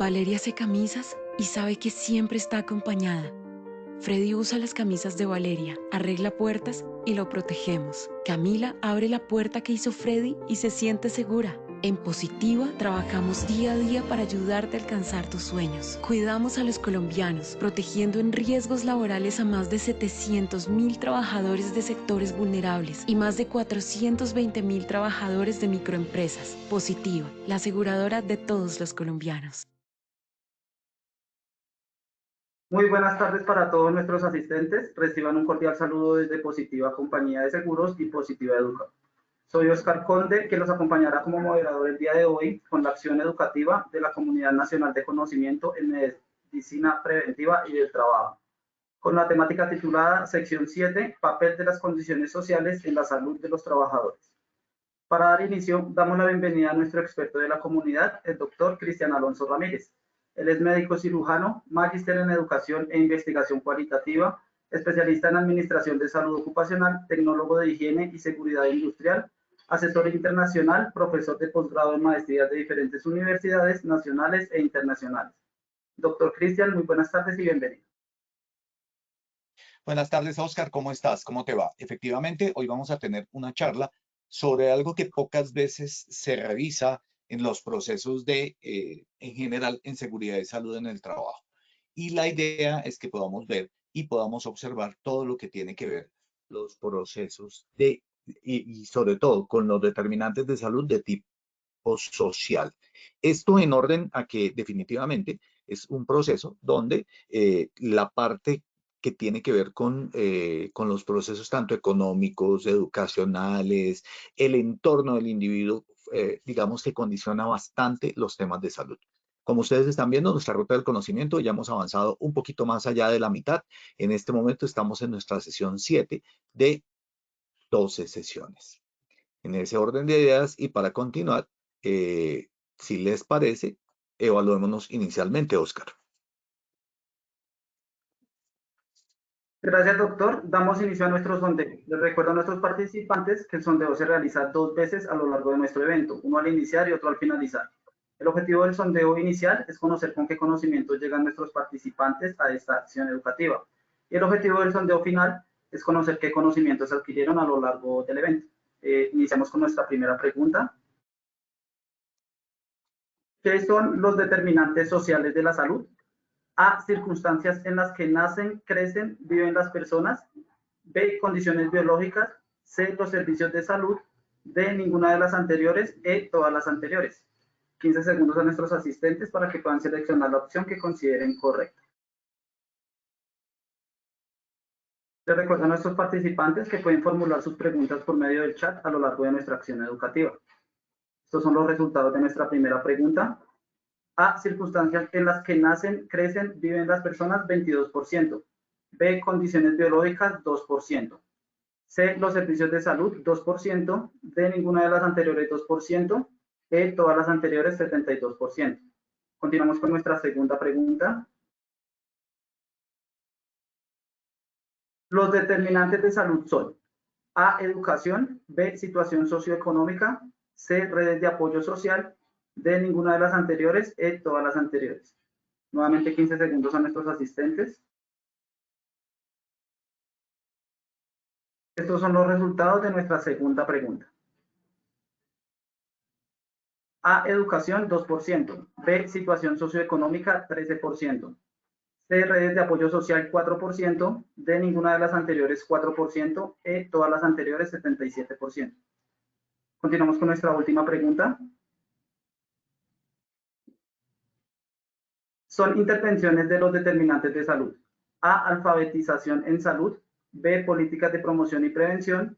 Valeria hace camisas y sabe que siempre está acompañada. Freddy usa las camisas de Valeria, arregla puertas y lo protegemos. Camila abre la puerta que hizo Freddy y se siente segura. En Positiva trabajamos día a día para ayudarte a alcanzar tus sueños. Cuidamos a los colombianos, protegiendo en riesgos laborales a más de 700.000 trabajadores de sectores vulnerables y más de 420.000 trabajadores de microempresas. Positiva, la aseguradora de todos los colombianos. Muy buenas tardes para todos nuestros asistentes. Reciban un cordial saludo desde Positiva Compañía de Seguros y Positiva Educa. Soy Oscar Conde, que los acompañará como moderador el día de hoy con la acción educativa de la Comunidad Nacional de Conocimiento en Medicina Preventiva y del Trabajo, con la temática titulada Sección 7, Papel de las condiciones sociales en la salud de los trabajadores. Para dar inicio, damos la bienvenida a nuestro experto de la comunidad, el doctor Cristian Alonso Ramírez. Él es médico cirujano, magíster en educación e investigación cualitativa, especialista en administración de salud ocupacional, tecnólogo de higiene y seguridad industrial, asesor internacional, profesor de posgrado en maestrías de diferentes universidades nacionales e internacionales. Doctor Cristian, muy buenas tardes y bienvenido. Buenas tardes, Oscar, ¿cómo estás? ¿Cómo te va? Efectivamente, hoy vamos a tener una charla sobre algo que pocas veces se revisa en los procesos en general, en seguridad y salud en el trabajo. Y la idea es que podamos ver y podamos observar todo lo que tiene que ver los procesos y sobre todo con los determinantes de salud de tipo social. Esto en orden a que definitivamente es un proceso donde la parte que tiene que ver con los procesos tanto económicos, educacionales, el entorno del individuo, digamos que condiciona bastante los temas de salud. Como ustedes están viendo, nuestra ruta del conocimiento ya hemos avanzado un poquito más allá de la mitad. En este momento estamos en nuestra sesión 7 de 12 sesiones. En ese orden de ideas y para continuar, si les parece, evaluémonos inicialmente, Oscar. Gracias, doctor. Damos inicio a nuestro sondeo. Les recuerdo a nuestros participantes que el sondeo se realiza 2 veces a lo largo de nuestro evento, uno al iniciar y otro al finalizar. El objetivo del sondeo inicial es conocer con qué conocimientos llegan nuestros participantes a esta acción educativa. Y el objetivo del sondeo final es conocer qué conocimientos adquirieron a lo largo del evento. Iniciamos con nuestra primera pregunta. ¿Qué son los determinantes sociales de la salud? A, circunstancias en las que nacen, crecen, viven las personas. B, condiciones biológicas. C, los servicios de salud. D, ninguna de las anteriores. E, todas las anteriores. 15 segundos a nuestros asistentes para que puedan seleccionar la opción que consideren correcta. Les recuerdo a nuestros participantes que pueden formular sus preguntas por medio del chat a lo largo de nuestra acción educativa. Estos son los resultados de nuestra primera pregunta. A, circunstancias en las que nacen, crecen, viven las personas, 22%. B, condiciones biológicas, 2%. C, los servicios de salud, 2%. D, ninguna de las anteriores, 2%. E, todas las anteriores, 72%. Continuamos con nuestra segunda pregunta. Los determinantes de salud son A, educación. B, situación socioeconómica. C, redes de apoyo social. D, ninguna de las anteriores. E, todas las anteriores. Nuevamente 15 segundos a nuestros asistentes. Estos son los resultados de nuestra segunda pregunta. A, educación, 2%. B, situación socioeconómica, 13%. C, redes de apoyo social, 4%. D, ninguna de las anteriores, 4%. E, todas las anteriores, 77%. Continuamos con nuestra última pregunta. Son intervenciones de los determinantes de salud. A, alfabetización en salud. B, políticas de promoción y prevención.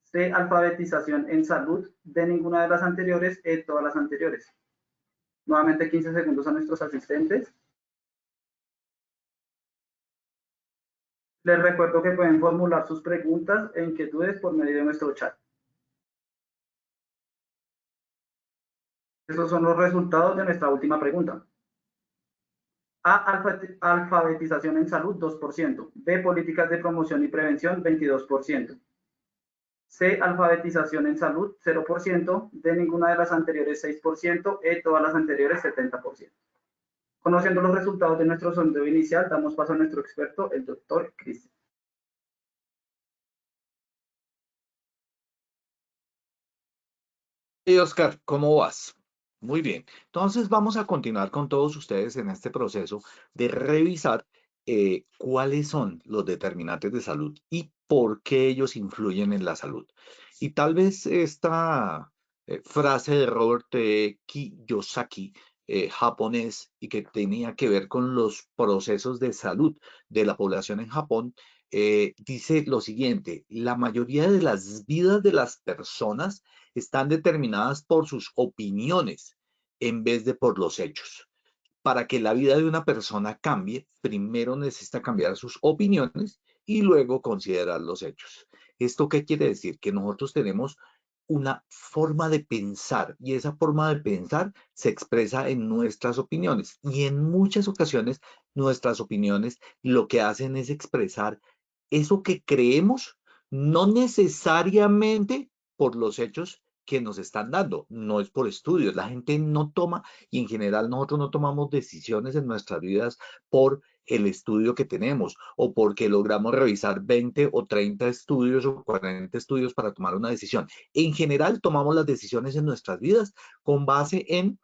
C, alfabetización en salud. D, ninguna de las anteriores. E, todas las anteriores. Nuevamente 15 segundos a nuestros asistentes. Les recuerdo que pueden formular sus preguntas e inquietudes por medio de nuestro chat. Estos son los resultados de nuestra última pregunta. A, alfabetización en salud, 2%. B, políticas de promoción y prevención, 22%. C, alfabetización en salud, 0%. D, ninguna de las anteriores, 6%. E, todas las anteriores, 70%. Conociendo los resultados de nuestro sondeo inicial, damos paso a nuestro experto, el doctor Cristian. Y Oscar, ¿cómo vas? Muy bien. Entonces vamos a continuar con todos ustedes en este proceso de revisar cuáles son los determinantes de salud y por qué ellos influyen en la salud. Y tal vez esta frase de Robert Kiyosaki, japonés, y que tenía que ver con los procesos de salud de la población en Japón, dice lo siguiente: la mayoría de las vidas de las personas están determinadas por sus opiniones en vez de por los hechos. Para que la vida de una persona cambie, primero necesita cambiar sus opiniones y luego considerar los hechos. ¿Esto qué quiere decir? Que nosotros tenemos una forma de pensar y esa forma de pensar se expresa en nuestras opiniones y en muchas ocasiones nuestras opiniones lo que hacen es expresar eso que creemos, no necesariamente por los hechos que nos están dando, no es por estudios. La gente no toma, y en general nosotros no tomamos decisiones en nuestras vidas por el estudio que tenemos o porque logramos revisar 20 o 30 estudios o 40 estudios para tomar una decisión. En general tomamos las decisiones en nuestras vidas con base en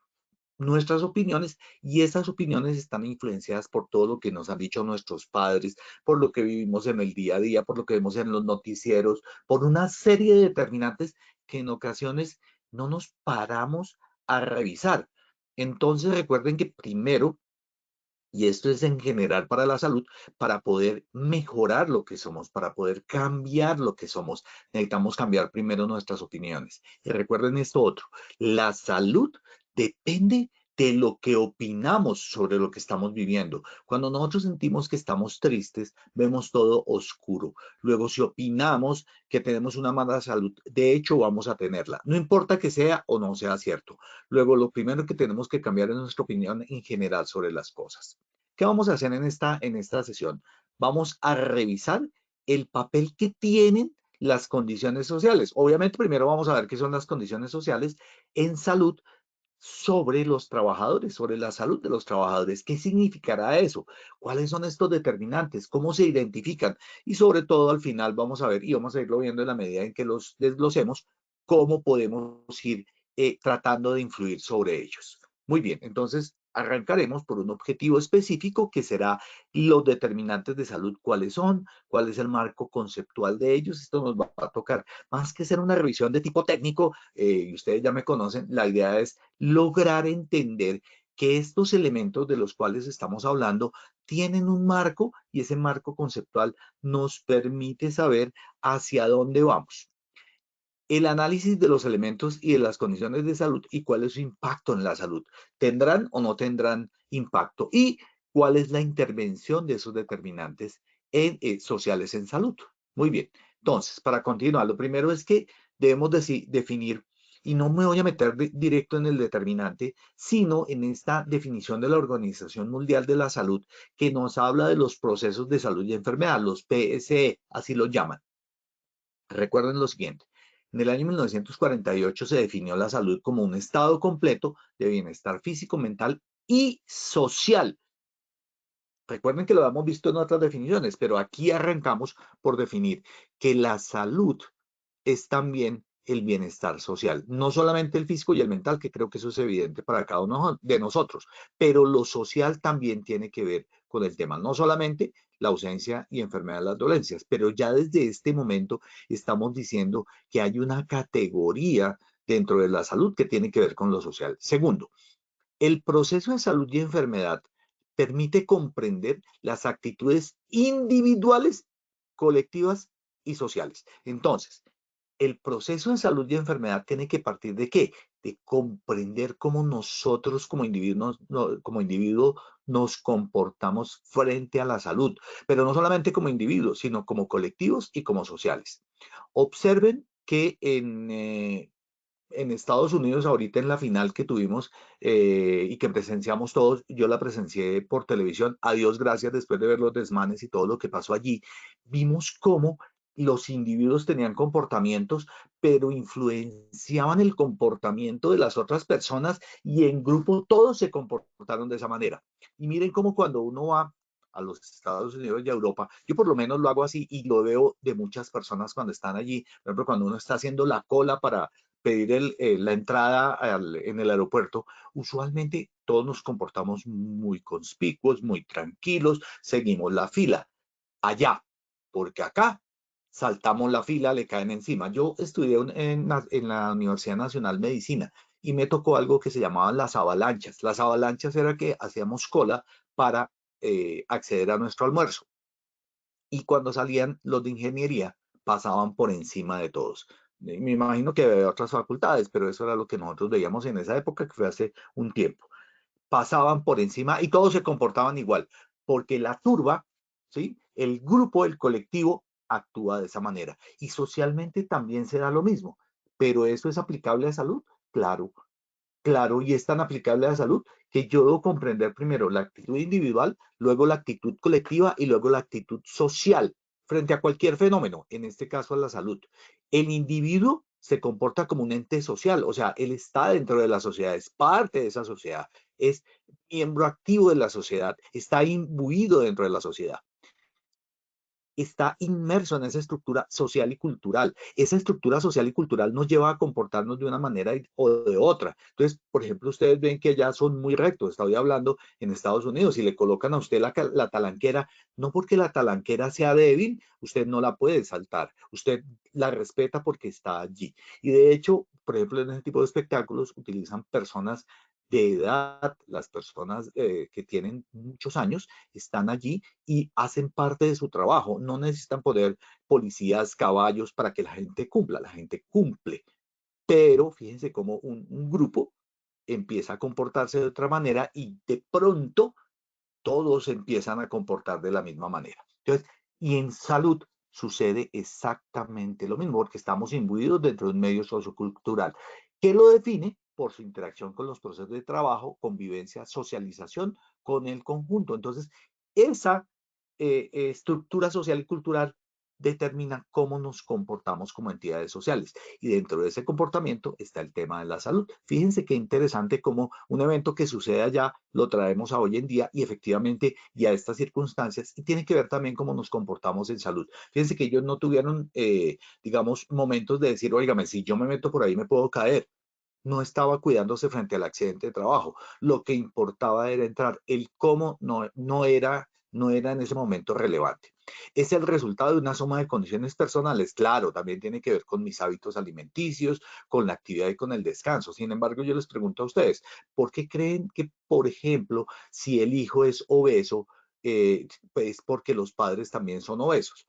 nuestras opiniones, y esas opiniones están influenciadas por todo lo que nos han dicho nuestros padres, por lo que vivimos en el día a día, por lo que vemos en los noticieros, por una serie de determinantes que en ocasiones no nos paramos a revisar. Entonces recuerden que primero, y esto es en general para la salud, para poder mejorar lo que somos, para poder cambiar lo que somos, necesitamos cambiar primero nuestras opiniones. Y recuerden esto otro: la salud depende de lo que opinamos sobre lo que estamos viviendo. Cuando nosotros sentimos que estamos tristes, vemos todo oscuro. Luego, si opinamos que tenemos una mala salud, de hecho vamos a tenerla. No importa que sea o no sea cierto. Luego, lo primero que tenemos que cambiar es nuestra opinión en general sobre las cosas. ¿Qué vamos a hacer en esta sesión? Vamos a revisar el papel que tienen las condiciones sociales. Obviamente, primero vamos a ver qué son las condiciones sociales en salud sobre los trabajadores, sobre la salud de los trabajadores. ¿Qué significará eso? ¿Cuáles son estos determinantes? ¿Cómo se identifican? Y sobre todo, al final vamos a ver, y vamos a irlo viendo en la medida en que los desglosemos, cómo podemos ir tratando de influir sobre ellos. Muy bien, entonces arrancaremos por un objetivo específico que será los determinantes de salud. ¿Cuáles son? ¿Cuál es el marco conceptual de ellos? Esto nos va a tocar. Más que ser una revisión de tipo técnico, y ustedes ya me conocen, la idea es lograr entender que estos elementos de los cuales estamos hablando tienen un marco, y ese marco conceptual nos permite saber hacia dónde vamos. El análisis de los elementos y de las condiciones de salud y cuál es su impacto en la salud. ¿Tendrán o no tendrán impacto? Y cuál es la intervención de esos determinantes sociales en salud. Muy bien. Entonces, para continuar, lo primero es que debemos definir, y no me voy a meter directo en el determinante, sino en esta definición de la Organización Mundial de la Salud, que nos habla de los procesos de salud y enfermedad, los PSE, así lo llaman. Recuerden lo siguiente: en el año 1948 se definió la salud como un estado completo de bienestar físico, mental y social. Recuerden que lo hemos visto en otras definiciones, pero aquí arrancamos por definir que la salud es también el bienestar social, no solamente el físico y el mental, que creo que eso es evidente para cada uno de nosotros, pero lo social también tiene que ver con el tema, no solamente la ausencia y enfermedad de las dolencias, pero ya desde este momento estamos diciendo que hay una categoría dentro de la salud que tiene que ver con lo social. Segundo, el proceso de salud y enfermedad permite comprender las actitudes individuales, colectivas y sociales. Entonces, el proceso de salud y enfermedad tiene que partir ¿de qué? De comprender cómo nosotros como individuo nos comportamos frente a la salud, pero no solamente como individuos, sino como colectivos y como sociales. Observen que en Estados Unidos, ahorita en la final que tuvimos y que presenciamos todos, yo la presencié por televisión, a Dios gracias, después de ver los desmanes y todo lo que pasó allí, vimos cómo los individuos tenían comportamientos, pero influenciaban el comportamiento de las otras personas y en grupo todos se comportaron de esa manera. Y miren cómo cuando uno va a los Estados Unidos y a Europa, yo por lo menos lo hago así y lo veo de muchas personas cuando están allí. Por ejemplo, cuando uno está haciendo la cola para pedir la entrada en el aeropuerto, usualmente todos nos comportamos muy conspicuos, muy tranquilos, seguimos la fila. Allá, porque acá saltamos la fila, le caen encima. Yo estudié en la Universidad Nacional Medicina y me tocó algo que se llamaban las avalanchas. Las avalanchas era que hacíamos cola para acceder a nuestro almuerzo. Y cuando salían los de ingeniería, pasaban por encima de todos. Me imagino que había otras facultades, pero eso era lo que nosotros veíamos en esa época, que fue hace un tiempo. Pasaban por encima y todos se comportaban igual, porque la turba, ¿sí? El grupo, el colectivo, actúa de esa manera. Y socialmente también se da lo mismo. ¿Pero eso es aplicable a salud? Claro, claro, y es tan aplicable a la salud que yo debo comprender primero la actitud individual, luego la actitud colectiva y luego la actitud social frente a cualquier fenómeno, en este caso a la salud. El individuo se comporta como un ente social, o sea, él está dentro de la sociedad, es parte de esa sociedad, es miembro activo de la sociedad, está imbuido dentro de la sociedad, está inmerso en esa estructura social y cultural. Esa estructura social y cultural nos lleva a comportarnos de una manera o de otra. Entonces, por ejemplo, ustedes ven que ya son muy rectos. Estoy hablando en Estados Unidos y le colocan a usted la talanquera, no porque la talanquera sea débil, usted no la puede saltar. Usted la respeta porque está allí. Y de hecho, por ejemplo, en ese tipo de espectáculos utilizan personas de edad, las personas que tienen muchos años están allí y hacen parte de su trabajo. No necesitan poner policías, caballos para que la gente cumpla. La gente cumple. Pero fíjense cómo un grupo empieza a comportarse de otra manera y de pronto todos empiezan a comportar de la misma manera. Entonces, y en salud sucede exactamente lo mismo, porque estamos imbuidos dentro de un medio sociocultural que lo define por su interacción con los procesos de trabajo, convivencia, socialización con el conjunto. Entonces, esa estructura social y cultural determina cómo nos comportamos como entidades sociales. Y dentro de ese comportamiento está el tema de la salud. Fíjense qué interesante cómo un evento que sucede allá lo traemos a hoy en día y efectivamente y a estas circunstancias y tiene que ver también cómo nos comportamos en salud. Fíjense que ellos no tuvieron, digamos, momentos de decir, oígame, si yo me meto por ahí me puedo caer. No estaba cuidándose frente al accidente de trabajo. Lo que importaba era entrar. El cómo no era en ese momento relevante. Es el resultado de una suma de condiciones personales. Claro, también tiene que ver con mis hábitos alimenticios, con la actividad y con el descanso. Sin embargo, yo les pregunto a ustedes, ¿por qué creen que, por ejemplo, si el hijo es obeso, pues porque los padres también son obesos?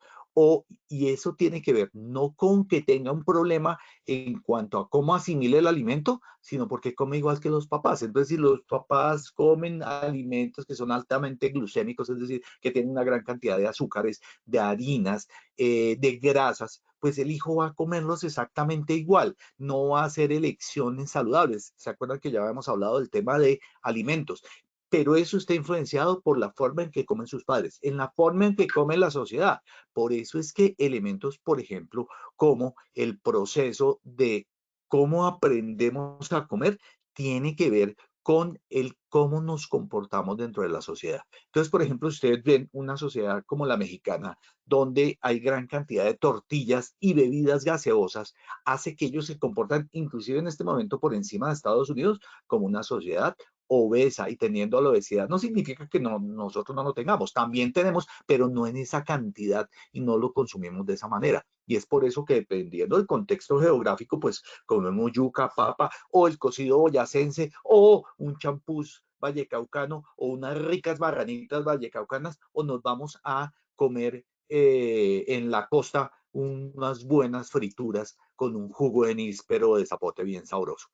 Y eso tiene que ver no con que tenga un problema en cuanto a cómo asimile el alimento, sino porque come igual que los papás. Entonces, si los papás comen alimentos que son altamente glucémicos, es decir, que tienen una gran cantidad de azúcares, de harinas, de grasas, pues el hijo va a comerlos exactamente igual, no va a hacer elecciones saludables. ¿Se acuerdan que ya habíamos hablado del tema de alimentos? Pero eso está influenciado por la forma en que comen sus padres, en la forma en que come la sociedad. Por eso es que elementos, por ejemplo, como el proceso de cómo aprendemos a comer, tiene que ver con el cómo nos comportamos dentro de la sociedad. Entonces, por ejemplo, ustedes ven una sociedad como la mexicana, donde hay gran cantidad de tortillas y bebidas gaseosas, hace que ellos se comportan, inclusive en este momento, por encima de Estados Unidos, como una sociedad obesa y teniendo la obesidad. No significa que nosotros no lo tengamos, también tenemos, pero no en esa cantidad y no lo consumimos de esa manera. Y es por eso que dependiendo del contexto geográfico, pues comemos yuca, papa o el cocido boyacense o un champús vallecaucano o unas ricas barranitas vallecaucanas o nos vamos a comer en la costa unas buenas frituras con un jugo de níspero de zapote bien sabroso.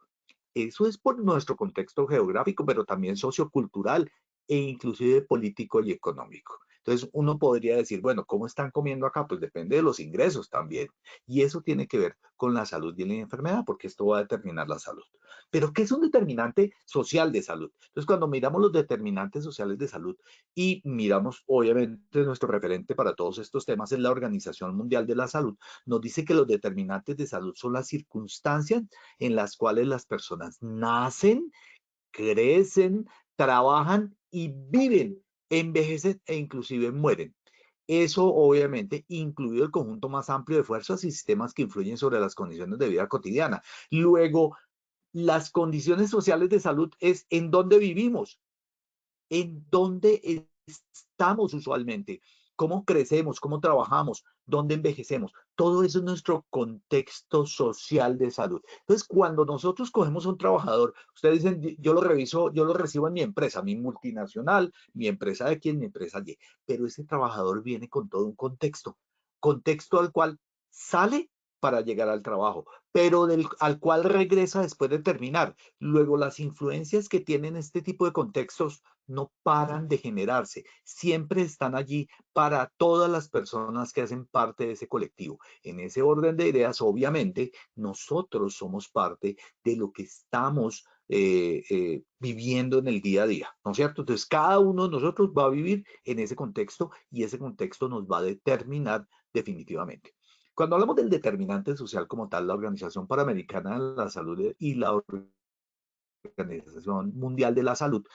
Eso es por nuestro contexto geográfico, pero también sociocultural e inclusive político y económico. Entonces uno podría decir, bueno, ¿cómo están comiendo acá? Pues depende de los ingresos también. Y eso tiene que ver con la salud y la enfermedad, porque esto va a determinar la salud. Pero ¿qué es un determinante social de salud? Entonces, cuando miramos los determinantes sociales de salud y miramos, obviamente, nuestro referente para todos estos temas es la Organización Mundial de la Salud, nos dice que los determinantes de salud son las circunstancias en las cuales las personas nacen, crecen, trabajan y viven, envejecen e inclusive mueren. Eso obviamente incluido el conjunto más amplio de fuerzas y sistemas que influyen sobre las condiciones de vida cotidiana. Luego, las condiciones sociales de salud es en dónde vivimos, en dónde estamos usualmente, cómo crecemos, cómo trabajamos, dónde envejecemos. Todo eso es nuestro contexto social de salud. Entonces, cuando nosotros cogemos a un trabajador, ustedes dicen, yo lo reviso, yo lo recibo en mi empresa, mi multinacional, mi empresa de quién, mi empresa Y, pero ese trabajador viene con todo un contexto al cual sale para llegar al trabajo, pero al cual regresa después de terminar. Luego, las influencias que tienen este tipo de contextos no paran de generarse, siempre están allí para todas las personas que hacen parte de ese colectivo. En ese orden de ideas, obviamente, nosotros somos parte de lo que estamos viviendo en el día a día, ¿no es cierto? Entonces, cada uno de nosotros va a vivir en ese contexto y ese contexto nos va a determinar definitivamente. Cuando hablamos del determinante social como tal, la Organización Panamericana de la Salud y la Organización Mundial de la Salud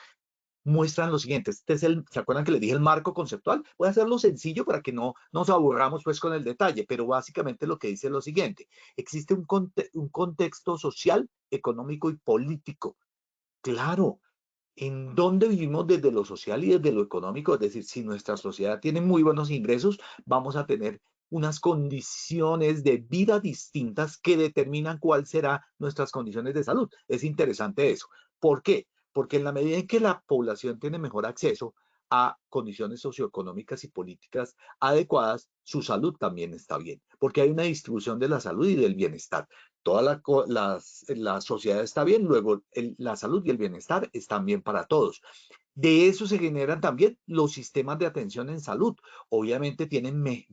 muestran lo siguiente. ¿Se acuerdan que les dije el marco conceptual? Voy a hacerlo sencillo para que no nos aburramos pues con el detalle, pero básicamente lo que dice es lo siguiente. Existe un contexto social, económico y político. Claro, en dónde vivimos desde lo social y desde lo económico, es decir, si nuestra sociedad tiene muy buenos ingresos, vamos a tener unas condiciones de vida distintas que determinan cuál será nuestras condiciones de salud. Es interesante eso. ¿Por qué? Porque en la medida en que la población tiene mejor acceso a condiciones socioeconómicas y políticas adecuadas, su salud también está bien, porque hay una distribución de la salud y del bienestar. La sociedad está bien, luego la salud y el bienestar están bien para todos. De eso se generan también los sistemas de atención en salud. Obviamente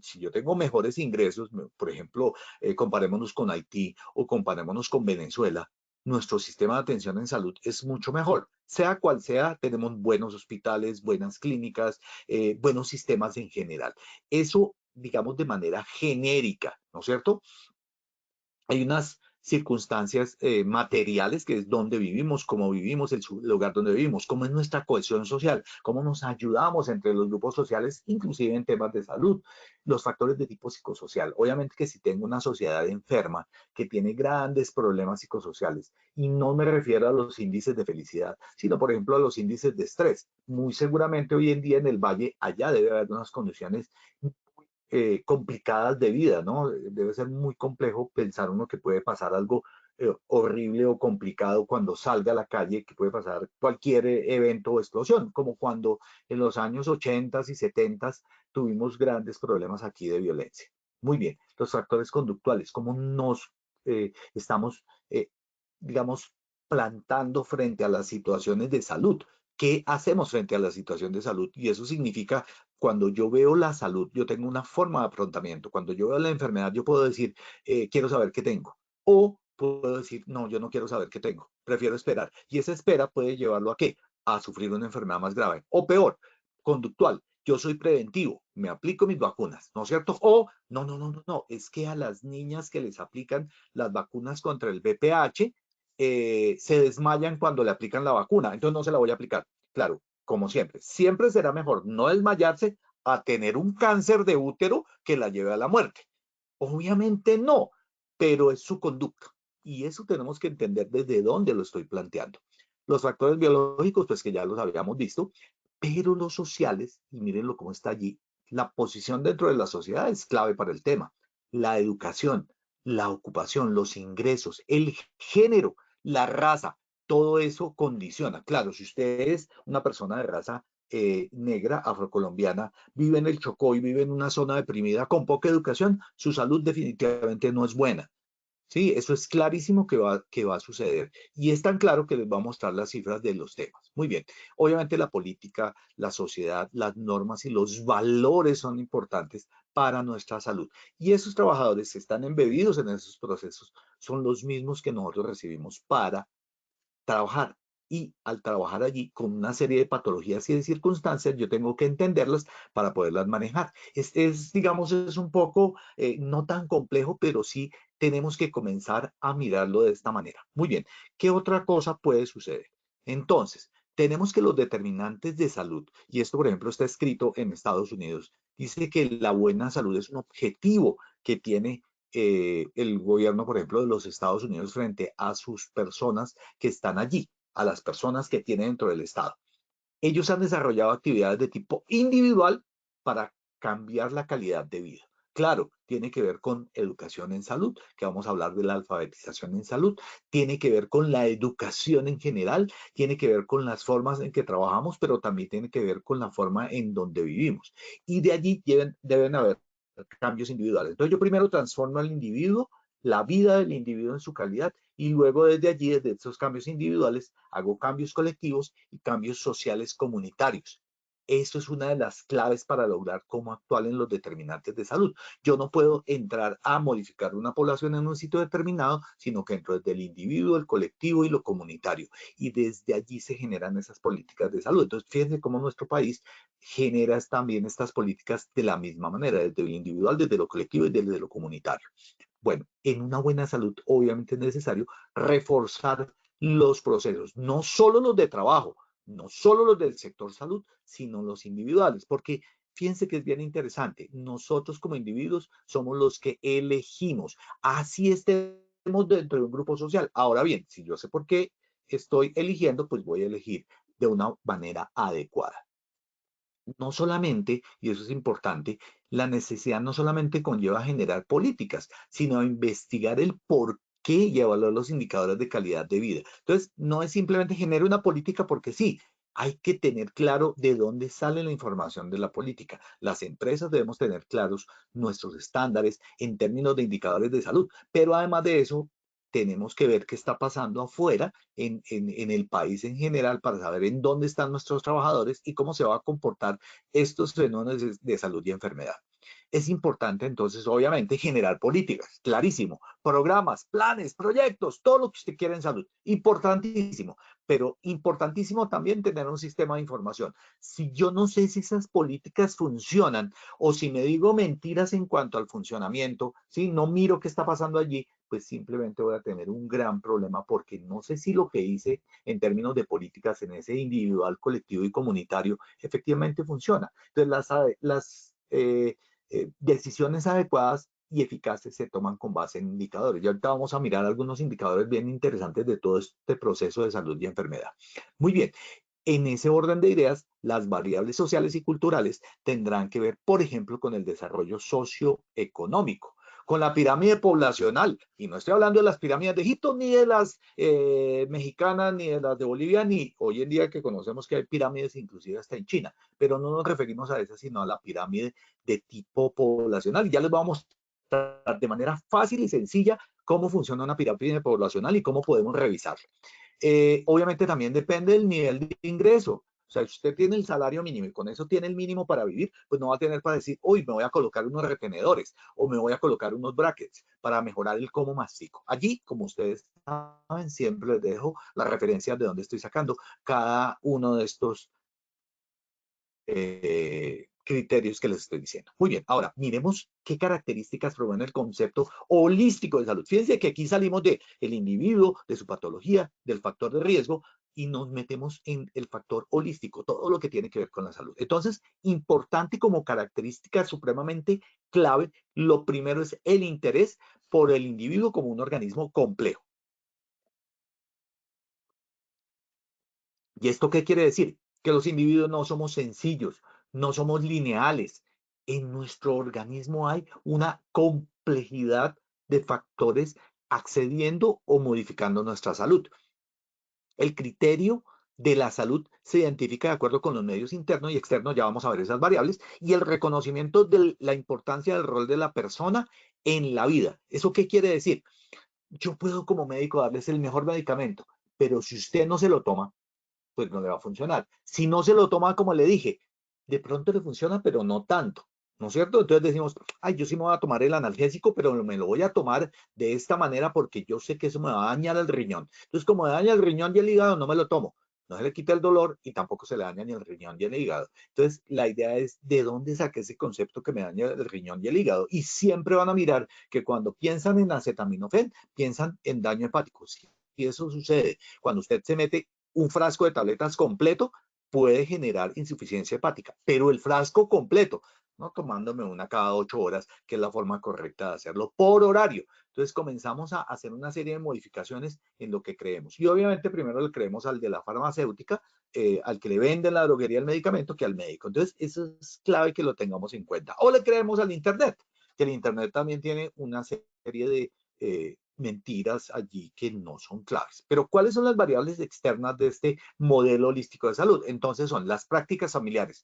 si yo tengo mejores ingresos, por ejemplo, comparémonos con Haití o comparémonos con Venezuela, nuestro sistema de atención en salud es mucho mejor. Sea cual sea, tenemos buenos hospitales, buenas clínicas, buenos sistemas en general. Eso, digamos, de manera genérica, ¿no es cierto? Hay unas circunstancias materiales, que es donde vivimos, cómo vivimos, el lugar donde vivimos, cómo es nuestra cohesión social, cómo nos ayudamos entre los grupos sociales, inclusive en temas de salud, los factores de tipo psicosocial. Obviamente que si tengo una sociedad enferma que tiene grandes problemas psicosociales, y no me refiero a los índices de felicidad, sino por ejemplo a los índices de estrés, muy seguramente hoy en día en el Valle, allá debe haber unas condiciones complicadas de vida, ¿no? Debe ser muy complejo pensar uno que puede pasar algo horrible o complicado cuando salga a la calle, que puede pasar cualquier evento o explosión, como cuando en los años 80 y 70 tuvimos grandes problemas aquí de violencia. Muy bien, los factores conductuales, cómo nos estamos, digamos, plantando frente a las situaciones de salud. ¿Qué hacemos frente a la situación de salud? Y eso significa cuando yo veo la salud, yo tengo una forma de afrontamiento. Cuando yo veo la enfermedad, yo puedo decir, quiero saber qué tengo. O puedo decir, no, yo no quiero saber qué tengo. Prefiero esperar. Y esa espera puede llevarlo a qué? A sufrir una enfermedad más grave. O peor, conductual. Yo soy preventivo, me aplico mis vacunas, ¿no es cierto? O no, es que a las niñas que les aplican las vacunas contra el VPH se desmayan cuando le aplican la vacuna, entonces no se la voy a aplicar. Claro, como siempre, siempre será mejor no desmayarse a tener un cáncer de útero que la lleve a la muerte. Obviamente no, pero es su conducta. Y eso tenemos que entender desde dónde lo estoy planteando. Los factores biológicos, pues que ya los habíamos visto, pero los sociales, y mírenlo cómo está allí, la posición dentro de la sociedad es clave para el tema. La educación, la ocupación, los ingresos, el género, la raza, todo eso condiciona. Claro, si usted es una persona de raza negra, afrocolombiana, vive en el Chocó y vive en una zona deprimida con poca educación, su salud definitivamente no es buena. Sí, eso es clarísimo que va a suceder. Y es tan claro que les va a mostrar las cifras de los temas. Muy bien. Obviamente la política, la sociedad, las normas y los valores son importantes para nuestra salud. Y esos trabajadores que están embebidos en esos procesos son los mismos que nosotros recibimos para trabajar. Y al trabajar allí con una serie de patologías y de circunstancias, yo tengo que entenderlas para poderlas manejar. Digamos, es un poco no tan complejo, pero sí tenemos que comenzar a mirarlo de esta manera. Muy bien, ¿qué otra cosa puede suceder? Entonces, tenemos que los determinantes de salud, y esto, por ejemplo, está escrito en Estados Unidos, dice que la buena salud es un objetivo que tiene el gobierno, por ejemplo, de los Estados Unidos frente a sus personas que están allí, a las personas que tiene dentro del Estado. Ellos han desarrollado actividades de tipo individual para cambiar la calidad de vida. Claro, tiene que ver con educación en salud, que vamos a hablar de la alfabetización en salud, tiene que ver con la educación en general, tiene que ver con las formas en que trabajamos, pero también tiene que ver con la forma en donde vivimos. Y de allí deben haber cambios individuales. Entonces yo primero transformo al individuo, la vida del individuo en su calidad, y luego desde allí, desde esos cambios individuales, hago cambios colectivos y cambios sociales comunitarios. Eso es una de las claves para lograr cómo actuar en los determinantes de salud. Yo no puedo entrar a modificar una población en un sitio determinado, sino que entro desde el individuo, el colectivo y lo comunitario. Y desde allí se generan esas políticas de salud. Entonces, fíjense cómo nuestro país genera también estas políticas de la misma manera, desde lo individual, desde lo colectivo y desde lo comunitario. Bueno, en una buena salud obviamente es necesario reforzar los procesos, no solo los de trabajo, no solo los del sector salud, sino los individuales, porque fíjense que es bien interesante, nosotros como individuos somos los que elegimos, así estemos dentro de un grupo social. Ahora bien, si yo sé por qué estoy eligiendo, pues voy a elegir de una manera adecuada. No solamente, y eso es importante, la necesidad no solamente conlleva generar políticas, sino investigar el por qué y evaluar los indicadores de calidad de vida. Entonces, no es simplemente generar una política porque sí, hay que tener claro de dónde sale la información de la política. Las empresas debemos tener claros nuestros estándares en términos de indicadores de salud, pero además de eso, tenemos que ver qué está pasando afuera en el país en general para saber en dónde están nuestros trabajadores y cómo se va a comportar estos fenómenos de salud y enfermedad. Es importante entonces, obviamente, generar políticas, clarísimo, programas, planes, proyectos, todo lo que usted quiera en salud, importantísimo, pero importantísimo también tener un sistema de información. Si yo no sé si esas políticas funcionan o si me digo mentiras en cuanto al funcionamiento, si no miro qué está pasando allí, pues simplemente voy a tener un gran problema porque no sé si lo que hice en términos de políticas en ese individual, colectivo y comunitario efectivamente funciona. Entonces, decisiones adecuadas y eficaces se toman con base en indicadores. Y ahorita vamos a mirar algunos indicadores bien interesantes de todo este proceso de salud y enfermedad. Muy bien, en ese orden de ideas, las variables sociales y culturales tendrán que ver, por ejemplo, con el desarrollo socioeconómico, con la pirámide poblacional. Y no estoy hablando de las pirámides de Egipto, ni de las mexicanas, ni de las de Bolivia, ni hoy en día que conocemos que hay pirámides inclusive hasta en China. Pero no nos referimos a esa, sino a la pirámide de tipo poblacional. Y ya les vamos a mostrar de manera fácil y sencilla cómo funciona una pirámide poblacional y cómo podemos revisarla. Obviamente también depende del nivel de ingreso. O sea, si usted tiene el salario mínimo y con eso tiene el mínimo para vivir, pues no va a tener para decir, uy, me voy a colocar unos retenedores o me voy a colocar unos brackets para mejorar el cómo mastico. Allí, como ustedes saben, siempre les dejo las referencias de dónde estoy sacando cada uno de estos criterios que les estoy diciendo. Muy bien, ahora miremos qué características promueve el concepto holístico de salud. Fíjense que aquí salimos del individuo, de su patología, del factor de riesgo y nos metemos en el factor holístico, todo lo que tiene que ver con la salud. Entonces, importante como característica supremamente clave, lo primero es el interés por el individuo como un organismo complejo. ¿Y esto qué quiere decir? Que los individuos no somos sencillos, no somos lineales. En nuestro organismo hay una complejidad de factores accediendo o modificando nuestra salud. El criterio de la salud se identifica de acuerdo con los medios internos y externos, ya vamos a ver esas variables, y el reconocimiento de la importancia del rol de la persona en la vida. ¿Eso qué quiere decir? yo puedo como médico darles el mejor medicamento, pero si usted no se lo toma, pues no le va a funcionar. Si no se lo toma, como le dije, de pronto le funciona, pero no tanto, ¿no es cierto? Entonces decimos, ay, yo sí me voy a tomar el analgésico, pero me lo voy a tomar de esta manera porque yo sé que eso me va a dañar el riñón. Entonces, como me daña el riñón y el hígado, no me lo tomo. No se le quita el dolor y tampoco se le daña ni el riñón ni el hígado. Entonces, la idea es de dónde saqué ese concepto que me daña el riñón y el hígado. Y siempre van a mirar que cuando piensan en acetaminofén, piensan en daño hepático. Y eso sucede cuando usted se mete un frasco de tabletas completo, puede generar insuficiencia hepática, pero el frasco completo, no tomándome una cada 8 horas, que es la forma correcta de hacerlo por horario. Entonces comenzamos a hacer una serie de modificaciones en lo que creemos. Y obviamente primero le creemos al de la farmacéutica, al que le venden la droguería el medicamento, que al médico. Entonces eso es clave que lo tengamos en cuenta. O le creemos al Internet, que el Internet también tiene una serie de mentiras allí que no son claves. Pero ¿cuáles son las variables externas de este modelo holístico de salud? Entonces son las prácticas familiares.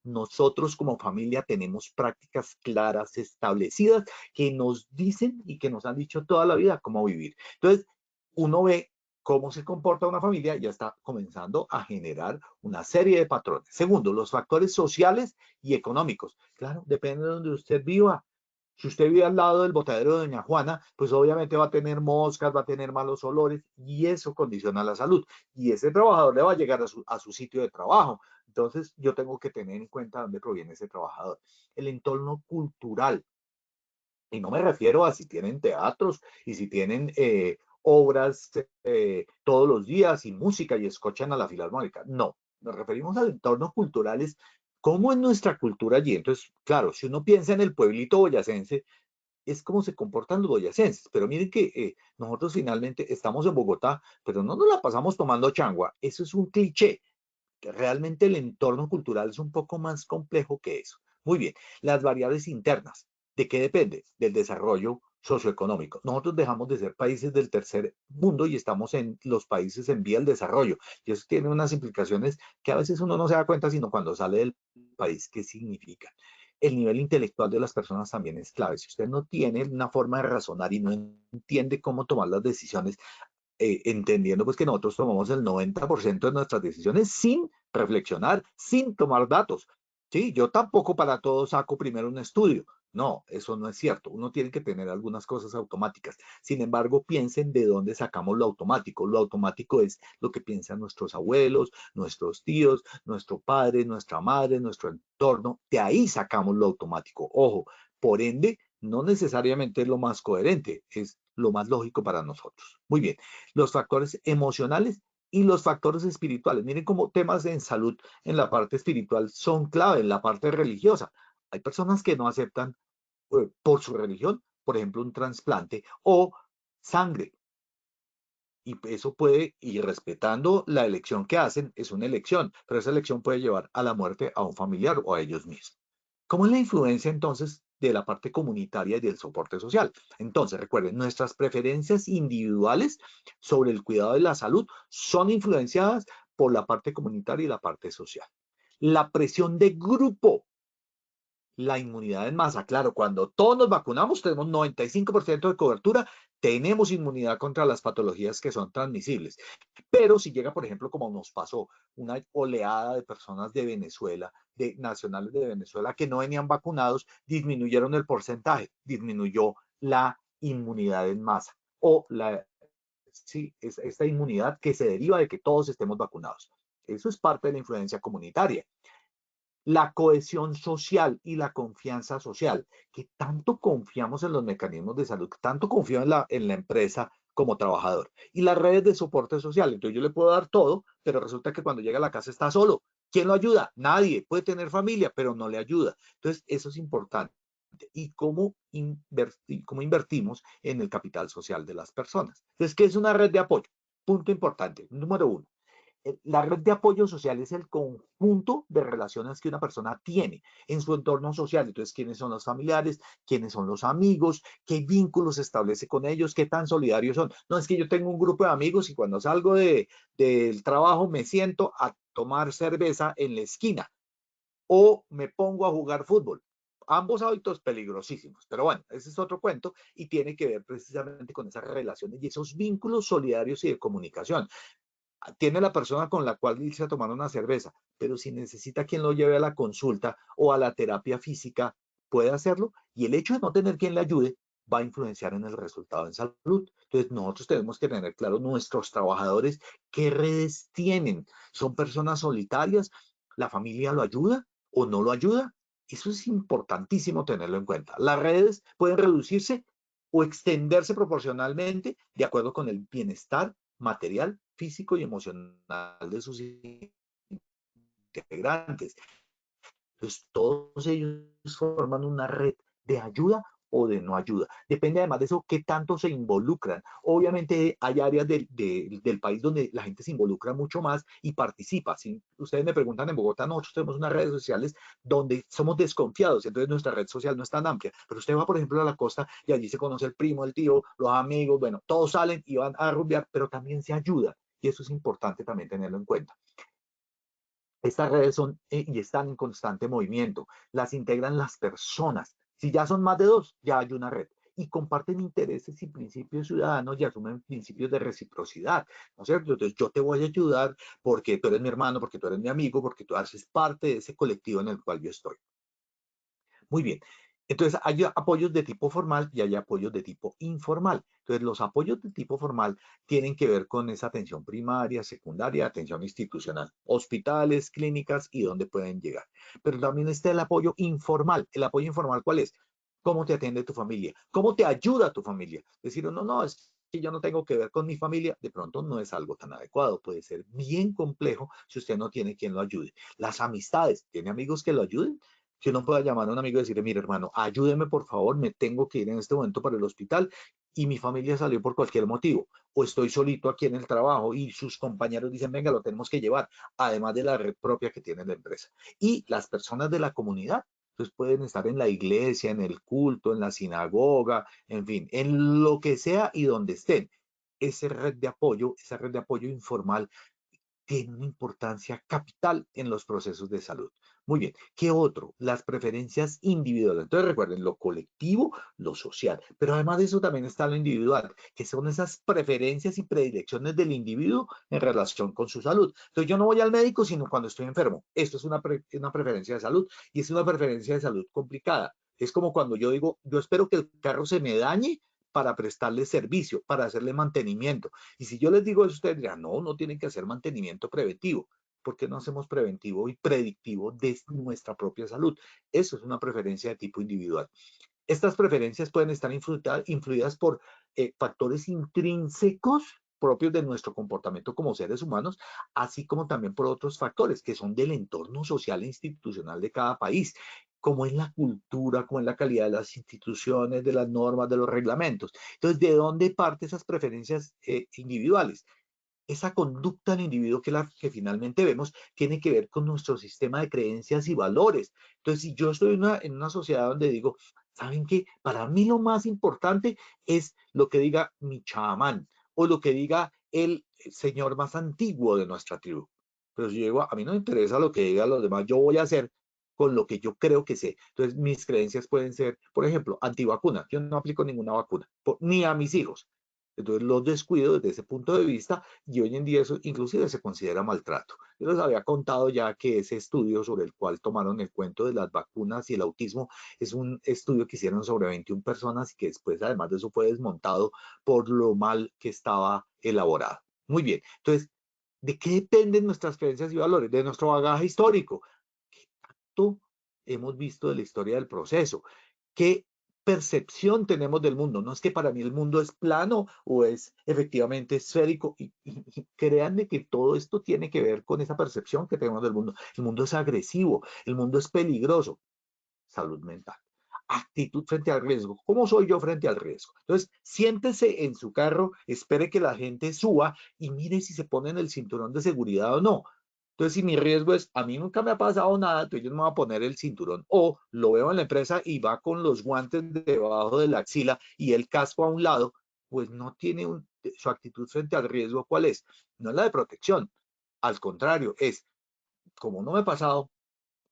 Nosotros como familia tenemos prácticas claras, establecidas, que nos dicen y que nos han dicho toda la vida cómo vivir. Entonces, uno ve cómo se comporta una familia, ya está comenzando a generar una serie de patrones. Segundo, los factores sociales y económicos. Claro, depende de donde usted viva. Si usted vive al lado del botadero de Doña Juana, pues obviamente va a tener moscas, va a tener malos olores y eso condiciona la salud. Y ese trabajador le va a llegar a su sitio de trabajo. Entonces yo tengo que tener en cuenta dónde proviene ese trabajador. El entorno cultural. Y no me refiero a si tienen teatros y si tienen obras todos los días y música y escuchan a la filarmónica. No, nos referimos al entorno cultural, es cómo es nuestra cultura allí. Entonces, claro, si uno piensa en el pueblito boyacense, es como se comportan los boyacenses. Pero miren que nosotros finalmente estamos en Bogotá, pero no nos la pasamos tomando changua. Eso es un cliché. Que realmente el entorno cultural es un poco más complejo que eso. Muy bien, las variables internas. ¿De qué depende? Del desarrollo socioeconómico. Nosotros dejamos de ser países del tercer mundo y estamos en los países en vía del desarrollo. Y eso tiene unas implicaciones que a veces uno no se da cuenta, sino cuando sale del país, qué significa. El nivel intelectual de las personas también es clave. Si usted no tiene una forma de razonar y no entiende cómo tomar las decisiones, entendiendo pues que nosotros tomamos el 90% de nuestras decisiones sin reflexionar, sin tomar datos. Sí, yo tampoco para todo saco primero un estudio. No, eso no es cierto. Uno tiene que tener algunas cosas automáticas. Sin embargo, piensen de dónde sacamos lo automático. Lo automático es lo que piensan nuestros abuelos, nuestros tíos, nuestro padre, nuestra madre, nuestro entorno. De ahí sacamos lo automático. Ojo, por ende, no necesariamente es lo más coherente, es lo más lógico para nosotros. Muy bien, los factores emocionales y los factores espirituales. Miren cómo temas en salud en la parte espiritual son clave, en la parte religiosa. Hay personas que no aceptan por su religión, por ejemplo, un trasplante o sangre. Y eso puede, y respetando la elección que hacen, es una elección, pero esa elección puede llevar a la muerte a un familiar o a ellos mismos. ¿Cómo es la influencia entonces de la parte comunitaria y del soporte social? Entonces, recuerden, nuestras preferencias individuales sobre el cuidado de la salud son influenciadas por la parte comunitaria y la parte social. La presión de grupo, la inmunidad en masa. Claro, cuando todos nos vacunamos, tenemos 95% de cobertura, tenemos inmunidad contra las patologías que son transmisibles. Pero si llega, por ejemplo, como nos pasó, una oleada de personas de Venezuela, de nacionales de Venezuela que no venían vacunados, disminuyeron el porcentaje, disminuyó la inmunidad en masa o sí, esta inmunidad que se deriva de que todos estemos vacunados. Eso es parte de la influencia comunitaria. La cohesión social y la confianza social, que tanto confiamos en los mecanismos de salud, tanto confío en la empresa como trabajador. Y las redes de soporte social, entonces yo le puedo dar todo, pero resulta que cuando llega a la casa está solo. ¿Quién lo ayuda? Nadie. Puede tener familia, pero no le ayuda. Entonces, eso es importante. Y cómo invertimos en el capital social de las personas. Entonces, ¿qué es una red de apoyo? Punto importante. Número uno, la red de apoyo social es el conjunto de relaciones que una persona tiene en su entorno social. Entonces, ¿quiénes son los familiares? ¿Quiénes son los amigos? ¿Qué vínculos establece con ellos? ¿Qué tan solidarios son? No es que yo tengo un grupo de amigos y cuando salgo del trabajo me siento a tomar cerveza en la esquina o me pongo a jugar fútbol. Ambos hábitos peligrosísimos, pero bueno, ese es otro cuento y tiene que ver precisamente con esas relaciones y esos vínculos solidarios y de comunicación. Tiene la persona con la cual irse a tomar una cerveza, pero si necesita quien lo lleve a la consulta o a la terapia física, puede hacerlo y el hecho de no tener quien le ayude va a influenciar en el resultado en salud. Entonces nosotros tenemos que tener claro nuestros trabajadores qué redes tienen. ¿Son personas solitarias? ¿La familia lo ayuda o no lo ayuda? Eso es importantísimo tenerlo en cuenta. Las redes pueden reducirse o extenderse proporcionalmente de acuerdo con el bienestar material, físico y emocional de sus integrantes. Entonces, todos ellos forman una red de ayuda o de no ayuda. Depende además de eso qué tanto se involucran. Obviamente hay áreas del país donde la gente se involucra mucho más y participa. Si ustedes me preguntan en Bogotá, nosotros tenemos unas redes sociales donde somos desconfiados, entonces nuestra red social no es tan amplia. Pero usted va, por ejemplo, a la costa y allí se conoce el primo, el tío, los amigos, bueno, todos salen y van a rumbear, pero también se ayuda. Y eso es importante también tenerlo en cuenta. Estas redes son y están en constante movimiento. Las integran las personas. Si ya son más de dos, ya hay una red. Y comparten intereses y principios ciudadanos y asumen principios de reciprocidad, ¿no es cierto? Entonces yo te voy a ayudar porque tú eres mi hermano, porque tú eres mi amigo, porque tú haces parte de ese colectivo en el cual yo estoy. Muy bien. Entonces, hay apoyos de tipo formal y hay apoyos de tipo informal. Entonces, los apoyos de tipo formal tienen que ver con esa atención primaria, secundaria, atención institucional, hospitales, clínicas y dónde pueden llegar. Pero también está el apoyo informal. ¿El apoyo informal cuál es? ¿Cómo te atiende tu familia? ¿Cómo te ayuda tu familia? Decir, no, no, es que yo no tengo que ver con mi familia, de pronto no es algo tan adecuado. Puede ser bien complejo si usted no tiene quien lo ayude. Las amistades, ¿tiene amigos que lo ayuden? Que uno pueda llamar a un amigo y decirle, mire hermano, ayúdeme por favor, me tengo que ir en este momento para el hospital y mi familia salió por cualquier motivo, o estoy solito aquí en el trabajo y sus compañeros dicen, venga, lo tenemos que llevar, además de la red propia que tiene la empresa. Y las personas de la comunidad, pues pueden estar en la iglesia, en el culto, en la sinagoga, en fin, en lo que sea y donde estén. Esa red de apoyo informal tiene una importancia capital en los procesos de salud. Muy bien, ¿qué otro? Las preferencias individuales. Entonces recuerden lo colectivo, lo social, pero además de eso también está lo individual, que son esas preferencias y predilecciones del individuo en relación con su salud. Entonces yo no voy al médico sino cuando estoy enfermo. Esto es una preferencia de salud y es una preferencia de salud complicada. Es como cuando yo digo, yo espero que el carro se me dañe para prestarle servicio, para hacerle mantenimiento. Y si yo les digo eso, ustedes dirán, no, no tienen que hacer mantenimiento preventivo. ¿Por qué no hacemos preventivo y predictivo de nuestra propia salud? Eso es una preferencia de tipo individual. Estas preferencias pueden estar influidas por factores intrínsecos propios de nuestro comportamiento como seres humanos, así como también por otros factores que son del entorno social e institucional de cada país, como es la cultura, como es la calidad de las instituciones, de las normas, de los reglamentos. Entonces, ¿de dónde parten esas preferencias individuales? Esa conducta del individuo que, la que finalmente vemos tiene que ver con nuestro sistema de creencias y valores. Entonces, si yo estoy en una sociedad donde digo, ¿saben qué? Para mí lo más importante es lo que diga mi chamán o lo que diga el señor más antiguo de nuestra tribu. Pero si yo digo, a mí no me interesa lo que digan los demás, yo voy a hacer con lo que yo creo que sé. Entonces, mis creencias pueden ser, por ejemplo, antivacuna. Yo no aplico ninguna vacuna, ni a mis hijos. Entonces los descuido desde ese punto de vista y hoy en día eso inclusive se considera maltrato. Yo les había contado ya que ese estudio sobre el cual tomaron el cuento de las vacunas y el autismo es un estudio que hicieron sobre 21 personas y que después además de eso fue desmontado por lo mal que estaba elaborado. Muy bien, entonces, ¿de qué dependen nuestras creencias y valores? De nuestro bagaje histórico. ¿Qué tanto hemos visto de la historia del proceso? ¿Qué percepción tenemos del mundo? No es que para mí el mundo es plano o es efectivamente esférico. Y créanme que todo esto tiene que ver con esa percepción que tenemos del mundo. El mundo es agresivo, el mundo es peligroso. Salud mental. Actitud frente al riesgo. ¿Cómo soy yo frente al riesgo? Entonces, siéntese en su carro, espere que la gente suba y mire si se pone en el cinturón de seguridad o no. Entonces, si mi riesgo es, a mí nunca me ha pasado nada, entonces yo no me voy a poner el cinturón. O lo veo en la empresa y va con los guantes debajo de la axila y el casco a un lado, pues no tiene su actitud frente al riesgo. ¿Cuál es? No es la de protección. Al contrario, es, como no me ha pasado,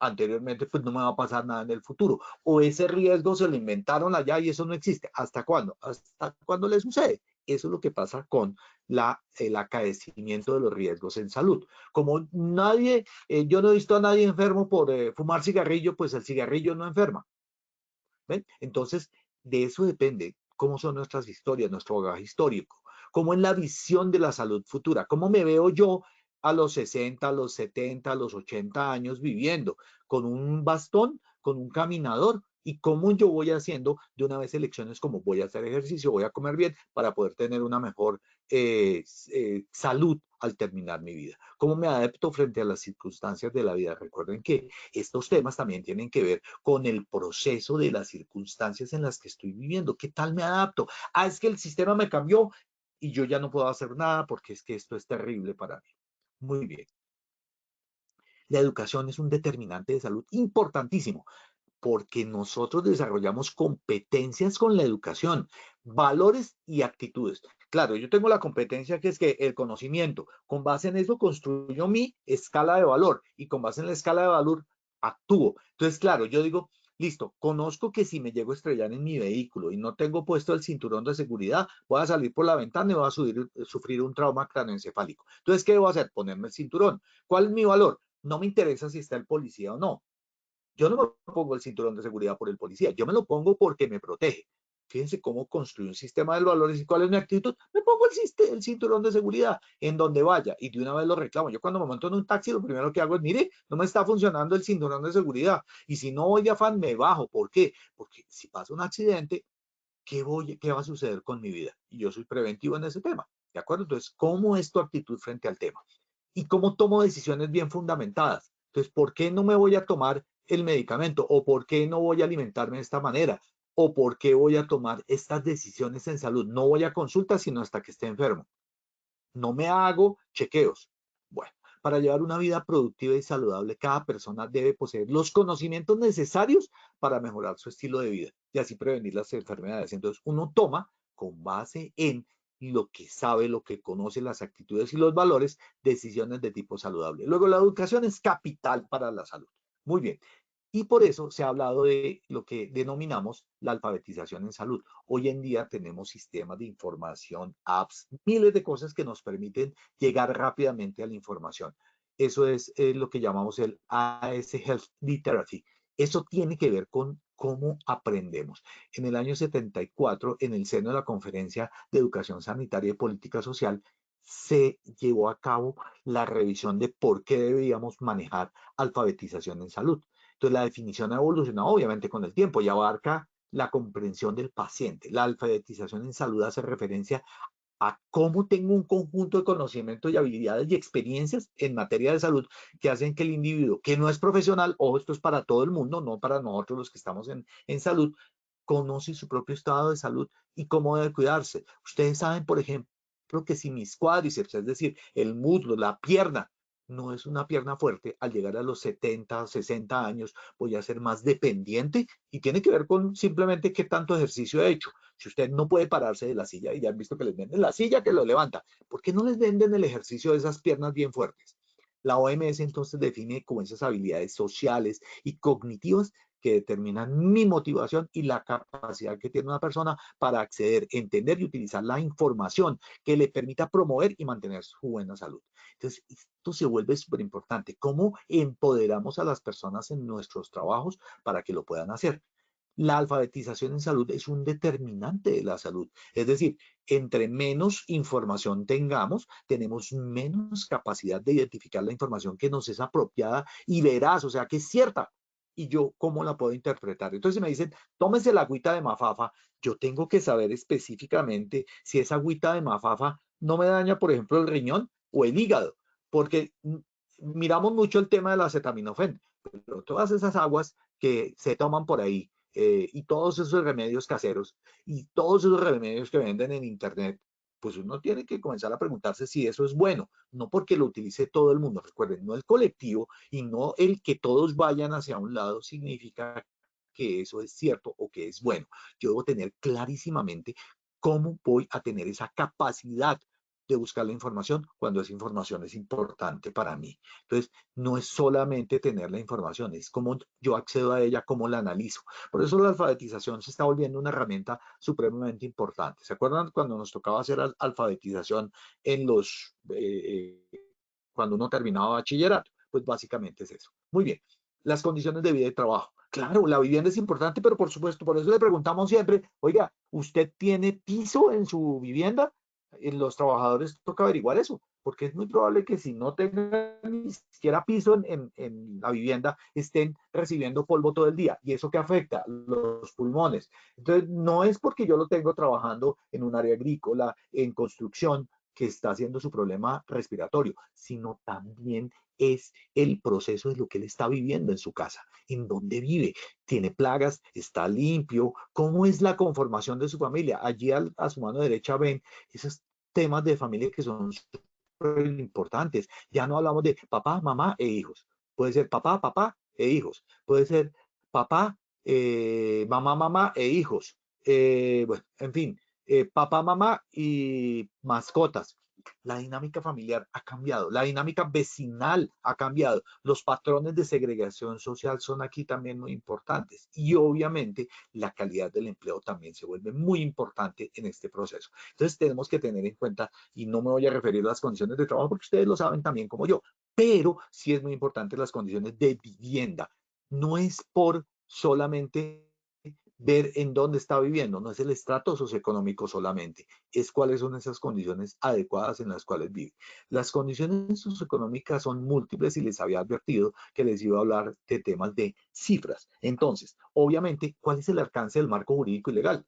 anteriormente, pues no me va a pasar nada en el futuro. O ese riesgo se lo inventaron allá y eso no existe. ¿Hasta cuándo? ¿Hasta cuándo le sucede? Eso es lo que pasa con el acaecimiento de los riesgos en salud. Como nadie, yo no he visto a nadie enfermo por fumar cigarrillo, pues el cigarrillo no enferma. ¿Ven? Entonces, de eso depende cómo son nuestras historias, nuestro bagaje histórico, cómo es la visión de la salud futura, cómo me veo yo a los 60, a los 70, a los 80 años viviendo, con un bastón, con un caminador, y cómo yo voy haciendo de una vez elecciones como voy a hacer ejercicio, voy a comer bien para poder tener una mejor salud al terminar mi vida. Cómo me adapto frente a las circunstancias de la vida. Recuerden que estos temas también tienen que ver con el proceso de las circunstancias en las que estoy viviendo. ¿Qué tal me adapto? Ah, es que el sistema me cambió y yo ya no puedo hacer nada porque es que esto es terrible para mí. Muy bien. La educación es un determinante de salud importantísimo porque nosotros desarrollamos competencias con la educación, valores y actitudes. Claro, yo tengo la competencia que es que el conocimiento, con base en eso construyo mi escala de valor y con base en la escala de valor actúo. Entonces, claro, yo digo, listo, conozco que si me llego a estrellar en mi vehículo y no tengo puesto el cinturón de seguridad, voy a salir por la ventana y voy a sufrir un trauma craneoencefálico. Entonces, ¿qué debo hacer? Ponerme el cinturón. ¿Cuál es mi valor? No me interesa si está el policía o no. Yo no me pongo el cinturón de seguridad por el policía, yo me lo pongo porque me protege. Fíjense cómo construye un sistema de valores y cuál es mi actitud. Me pongo el cinturón de seguridad en donde vaya y de una vez lo reclamo. Yo cuando me monto en un taxi, lo primero que hago es, mire, no me está funcionando el cinturón de seguridad. Y si no voy de afán, me bajo. ¿Por qué? Porque si pasa un accidente, ¿qué va a suceder con mi vida? Y yo soy preventivo en ese tema. ¿De acuerdo? Entonces, ¿cómo es tu actitud frente al tema? Y cómo tomo decisiones bien fundamentadas. Entonces, ¿por qué no me voy a tomar el medicamento? ¿O por qué no voy a alimentarme de esta manera? ¿O por qué voy a tomar estas decisiones en salud? No voy a consulta sino hasta que esté enfermo. No me hago chequeos. Bueno, para llevar una vida productiva y saludable, cada persona debe poseer los conocimientos necesarios para mejorar su estilo de vida y así prevenir las enfermedades. Entonces, uno toma con base en lo que sabe, lo que conoce, las actitudes y los valores, decisiones de tipo saludable. Luego, la educación es capital para la salud. Muy bien. Y por eso se ha hablado de lo que denominamos la alfabetización en salud. Hoy en día tenemos sistemas de información, apps, miles de cosas que nos permiten llegar rápidamente a la información. Eso es lo que llamamos el AS Health Literacy. Eso tiene que ver con cómo aprendemos. En el año 74, en el seno de la Conferencia de Educación Sanitaria y Política Social, se llevó a cabo la revisión de por qué debíamos manejar alfabetización en salud. Entonces, la definición ha evolucionado obviamente con el tiempo y abarca la comprensión del paciente. La alfabetización en salud hace referencia a cómo tengo un conjunto de conocimientos y habilidades y experiencias en materia de salud que hacen que el individuo, que no es profesional, ojo, esto es para todo el mundo, no para nosotros los que estamos en salud, conoce su propio estado de salud y cómo debe cuidarse. Ustedes saben, por ejemplo, que si mis cuádriceps, es decir, el muslo, la pierna, no es una pierna fuerte, al llegar a los 70, 60 años voy a ser más dependiente y tiene que ver con simplemente qué tanto ejercicio he hecho. Si usted no puede pararse de la silla y ya han visto que les venden la silla que lo levanta, ¿por qué no les venden el ejercicio de esas piernas bien fuertes? La OMS entonces define como esas habilidades sociales y cognitivas que determinan mi motivación y la capacidad que tiene una persona para acceder, entender y utilizar la información que le permita promover y mantener su buena salud. Entonces, esto se vuelve súper importante. ¿Cómo empoderamos a las personas en nuestros trabajos para que lo puedan hacer? La alfabetización en salud es un determinante de la salud. Es decir, entre menos información tengamos, tenemos menos capacidad de identificar la información que nos es apropiada y veraz, o sea, que es cierta. Y yo, ¿cómo la puedo interpretar? Entonces me dicen, tómese la agüita de mafafa. Yo tengo que saber específicamente si esa agüita de mafafa no me daña, por ejemplo, el riñón o el hígado, porque miramos mucho el tema del acetaminofén, pero todas esas aguas que se toman por ahí y todos esos remedios caseros y todos esos remedios que venden en internet, pues uno tiene que comenzar a preguntarse si eso es bueno, no porque lo utilice todo el mundo. Recuerden, no el colectivo y no el que todos vayan hacia un lado significa que eso es cierto o que es bueno. Yo debo tener clarísimamente cómo voy a tener esa capacidad de buscar la información cuando esa información es importante para mí. Entonces, no es solamente tener la información, es cómo yo accedo a ella, cómo la analizo. Por eso la alfabetización se está volviendo una herramienta supremamente importante. ¿Se acuerdan cuando nos tocaba hacer alfabetización en cuando uno terminaba bachillerato? Pues básicamente es eso. Muy bien. Las condiciones de vida y trabajo. Claro, la vivienda es importante, pero por supuesto, por eso le preguntamos siempre, oiga, ¿usted tiene piso en su vivienda? En los trabajadores toca averiguar eso, porque es muy probable que si no tengan ni siquiera piso en la vivienda, estén recibiendo polvo todo el día. ¿Y eso qué afecta? Los pulmones. Entonces, no es porque yo lo tengo trabajando en un área agrícola, en construcción, que está haciendo su problema respiratorio, sino también es el proceso de lo que él está viviendo en su casa, en dónde vive, tiene plagas, está limpio, cómo es la conformación de su familia. Allí a su mano derecha ven esos temas de familia que son súper importantes. Ya no hablamos de papá, mamá e hijos. Puede ser papá, papá e hijos. Puede ser papá, mamá, mamá e hijos. Bueno, en fin, papá, mamá y mascotas. La dinámica familiar ha cambiado, la dinámica vecinal ha cambiado, los patrones de segregación social son aquí también muy importantes y obviamente la calidad del empleo también se vuelve muy importante en este proceso. Entonces tenemos que tener en cuenta, y no me voy a referir a las condiciones de trabajo porque ustedes lo saben también como yo, pero sí es muy importante las condiciones de vivienda. No es por solamente ver en dónde está viviendo, no es el estrato socioeconómico solamente, es cuáles son esas condiciones adecuadas en las cuales vive. Las condiciones socioeconómicas son múltiples y les había advertido que les iba a hablar de temas de cifras. Entonces, obviamente, ¿cuál es el alcance del marco jurídico y legal?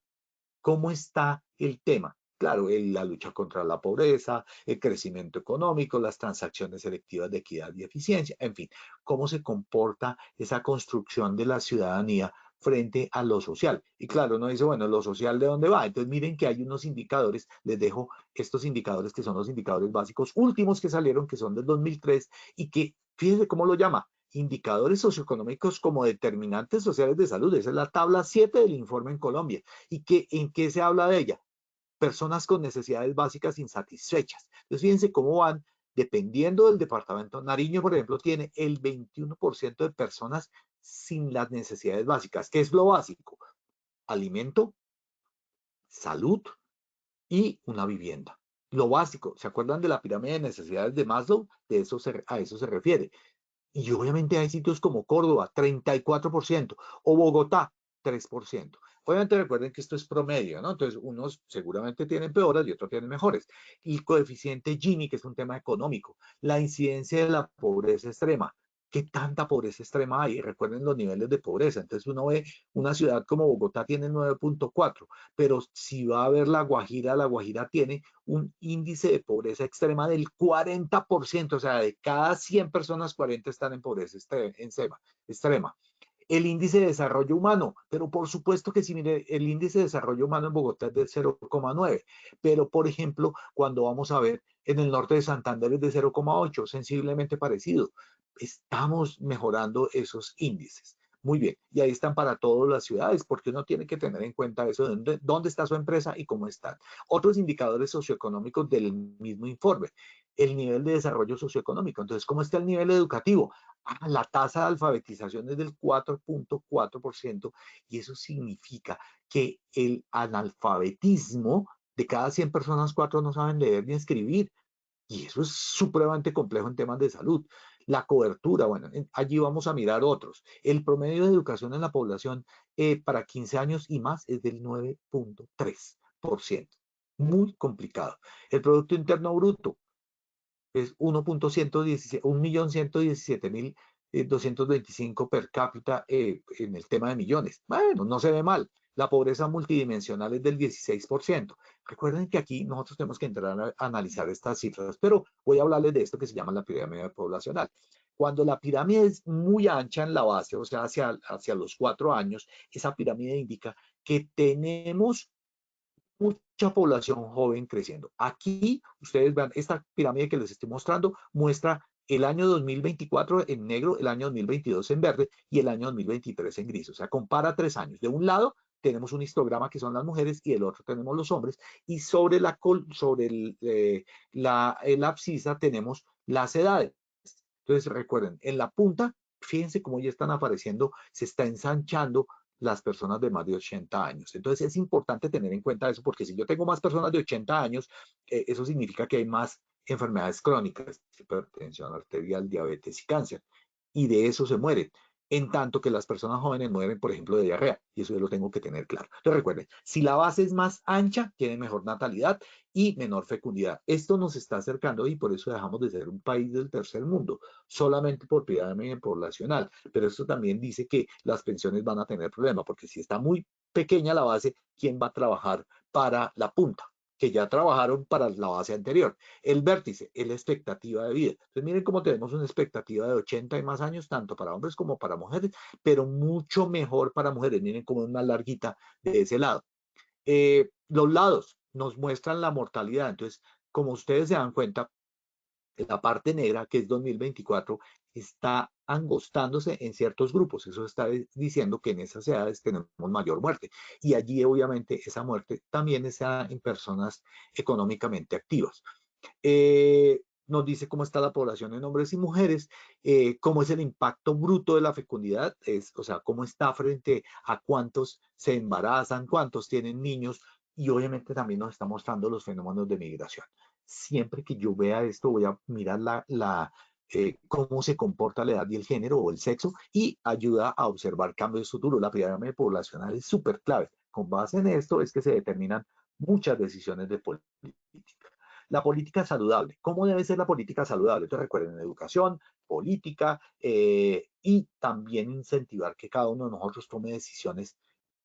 ¿Cómo está el tema? Claro, la lucha contra la pobreza, el crecimiento económico, las transacciones selectivas de equidad y eficiencia, en fin, cómo se comporta esa construcción de la ciudadanía frente a lo social. Y claro, uno dice, bueno, lo social, ¿de dónde va? Entonces miren que hay unos indicadores, les dejo estos indicadores que son los indicadores básicos últimos que salieron, que son del 2003 y que, fíjense cómo lo llama, indicadores socioeconómicos como determinantes sociales de salud. Esa es la tabla 7 del informe en Colombia. ¿Y en qué se habla de ella? Personas con necesidades básicas insatisfechas. Entonces, fíjense cómo van, dependiendo del departamento. Nariño, por ejemplo, tiene el 21% de personas sin las necesidades básicas. ¿Qué es lo básico? Alimento, salud y una vivienda. Lo básico, ¿se acuerdan de la pirámide de necesidades de Maslow? A eso se refiere. Y obviamente hay sitios como Córdoba, 34%, o Bogotá, 3%. Obviamente recuerden que esto es promedio, ¿no? Entonces, unos seguramente tienen peores y otros tienen mejores. Y el coeficiente Gini, que es un tema económico, la incidencia de la pobreza extrema. ¿Qué tanta pobreza extrema hay? Recuerden los niveles de pobreza. Entonces, uno ve una ciudad como Bogotá tiene 9.4, pero si va a ver la Guajira tiene un índice de pobreza extrema del 40%, o sea, de cada 100 personas, 40 están en pobreza extrema. El índice de desarrollo humano, pero por supuesto que sí, mire, el índice de desarrollo humano en Bogotá es de 0,9, pero por ejemplo, cuando vamos a ver en el norte de Santander es de 0,8, sensiblemente parecido. Estamos mejorando esos índices. Muy bien, y ahí están para todas las ciudades, porque uno tiene que tener en cuenta eso, de dónde está su empresa y cómo están. Otros indicadores socioeconómicos del mismo informe, el nivel de desarrollo socioeconómico. Entonces, ¿cómo está el nivel educativo? La tasa de alfabetización es del 4.4% y eso significa que el analfabetismo de cada 100 personas, 4 no saben leer ni escribir. Y eso es supremamente complejo en temas de salud. La cobertura, bueno, allí vamos a mirar otros. El promedio de educación en la población para 15 años y más es del 9.3%. Muy complicado. El Producto Interno Bruto es 1.117.225 per cápita en el tema de millones. Bueno, no se ve mal. La pobreza multidimensional es del 16%. Recuerden que aquí nosotros tenemos que entrar a analizar estas cifras, pero voy a hablarles de esto que se llama la pirámide poblacional. Cuando la pirámide es muy ancha en la base, o sea, hacia los 4 años, esa pirámide indica que tenemos mucha población joven creciendo. Aquí ustedes vean, esta pirámide que les estoy mostrando muestra el año 2024 en negro, el año 2022 en verde y el año 2023 en gris. O sea, compara 3 años. De un lado tenemos un histograma que son las mujeres y el otro tenemos los hombres, y sobre el abscisa tenemos las edades. Entonces recuerden, en la punta, fíjense cómo ya están apareciendo, se está ensanchando las personas de más de 80 años. Entonces es importante tener en cuenta eso, porque si yo tengo más personas de 80 años, eso significa que hay más enfermedades crónicas, hipertensión arterial, diabetes y cáncer, y de eso se mueren. En tanto que las personas jóvenes mueren, por ejemplo, de diarrea, y eso yo lo tengo que tener claro. Entonces recuerden, si la base es más ancha, tiene mejor natalidad y menor fecundidad. Esto nos está acercando y por eso dejamos de ser un país del tercer mundo, solamente por pirámide poblacional. Pero esto también dice que las pensiones van a tener problemas, porque si está muy pequeña la base, ¿quién va a trabajar para la punta? Que ya trabajaron para la base anterior. El vértice es la expectativa de vida. Entonces miren cómo tenemos una expectativa de 80 y más años, tanto para hombres como para mujeres, pero mucho mejor para mujeres. Miren cómo es más larguita de ese lado. Los lados nos muestran la mortalidad. Entonces, como ustedes se dan cuenta, la parte negra, que es 2024, está angostándose en ciertos grupos. Eso está diciendo que en esas edades tenemos mayor muerte. Y allí, obviamente, esa muerte también está en personas económicamente activas. Nos dice cómo está la población en hombres y mujeres, cómo es el impacto bruto de la fecundidad, o sea, cómo está frente a cuántos se embarazan, cuántos tienen niños, y obviamente también nos está mostrando los fenómenos de migración. Siempre que yo vea esto, voy a mirar cómo se comporta la edad y el género o el sexo, y ayuda a observar cambios futuros. La pirámide poblacional es súper clave. Con base en esto es que se determinan muchas decisiones de política. La política saludable. ¿Cómo debe ser la política saludable? Entonces recuerden, educación, política, y también incentivar que cada uno de nosotros tome decisiones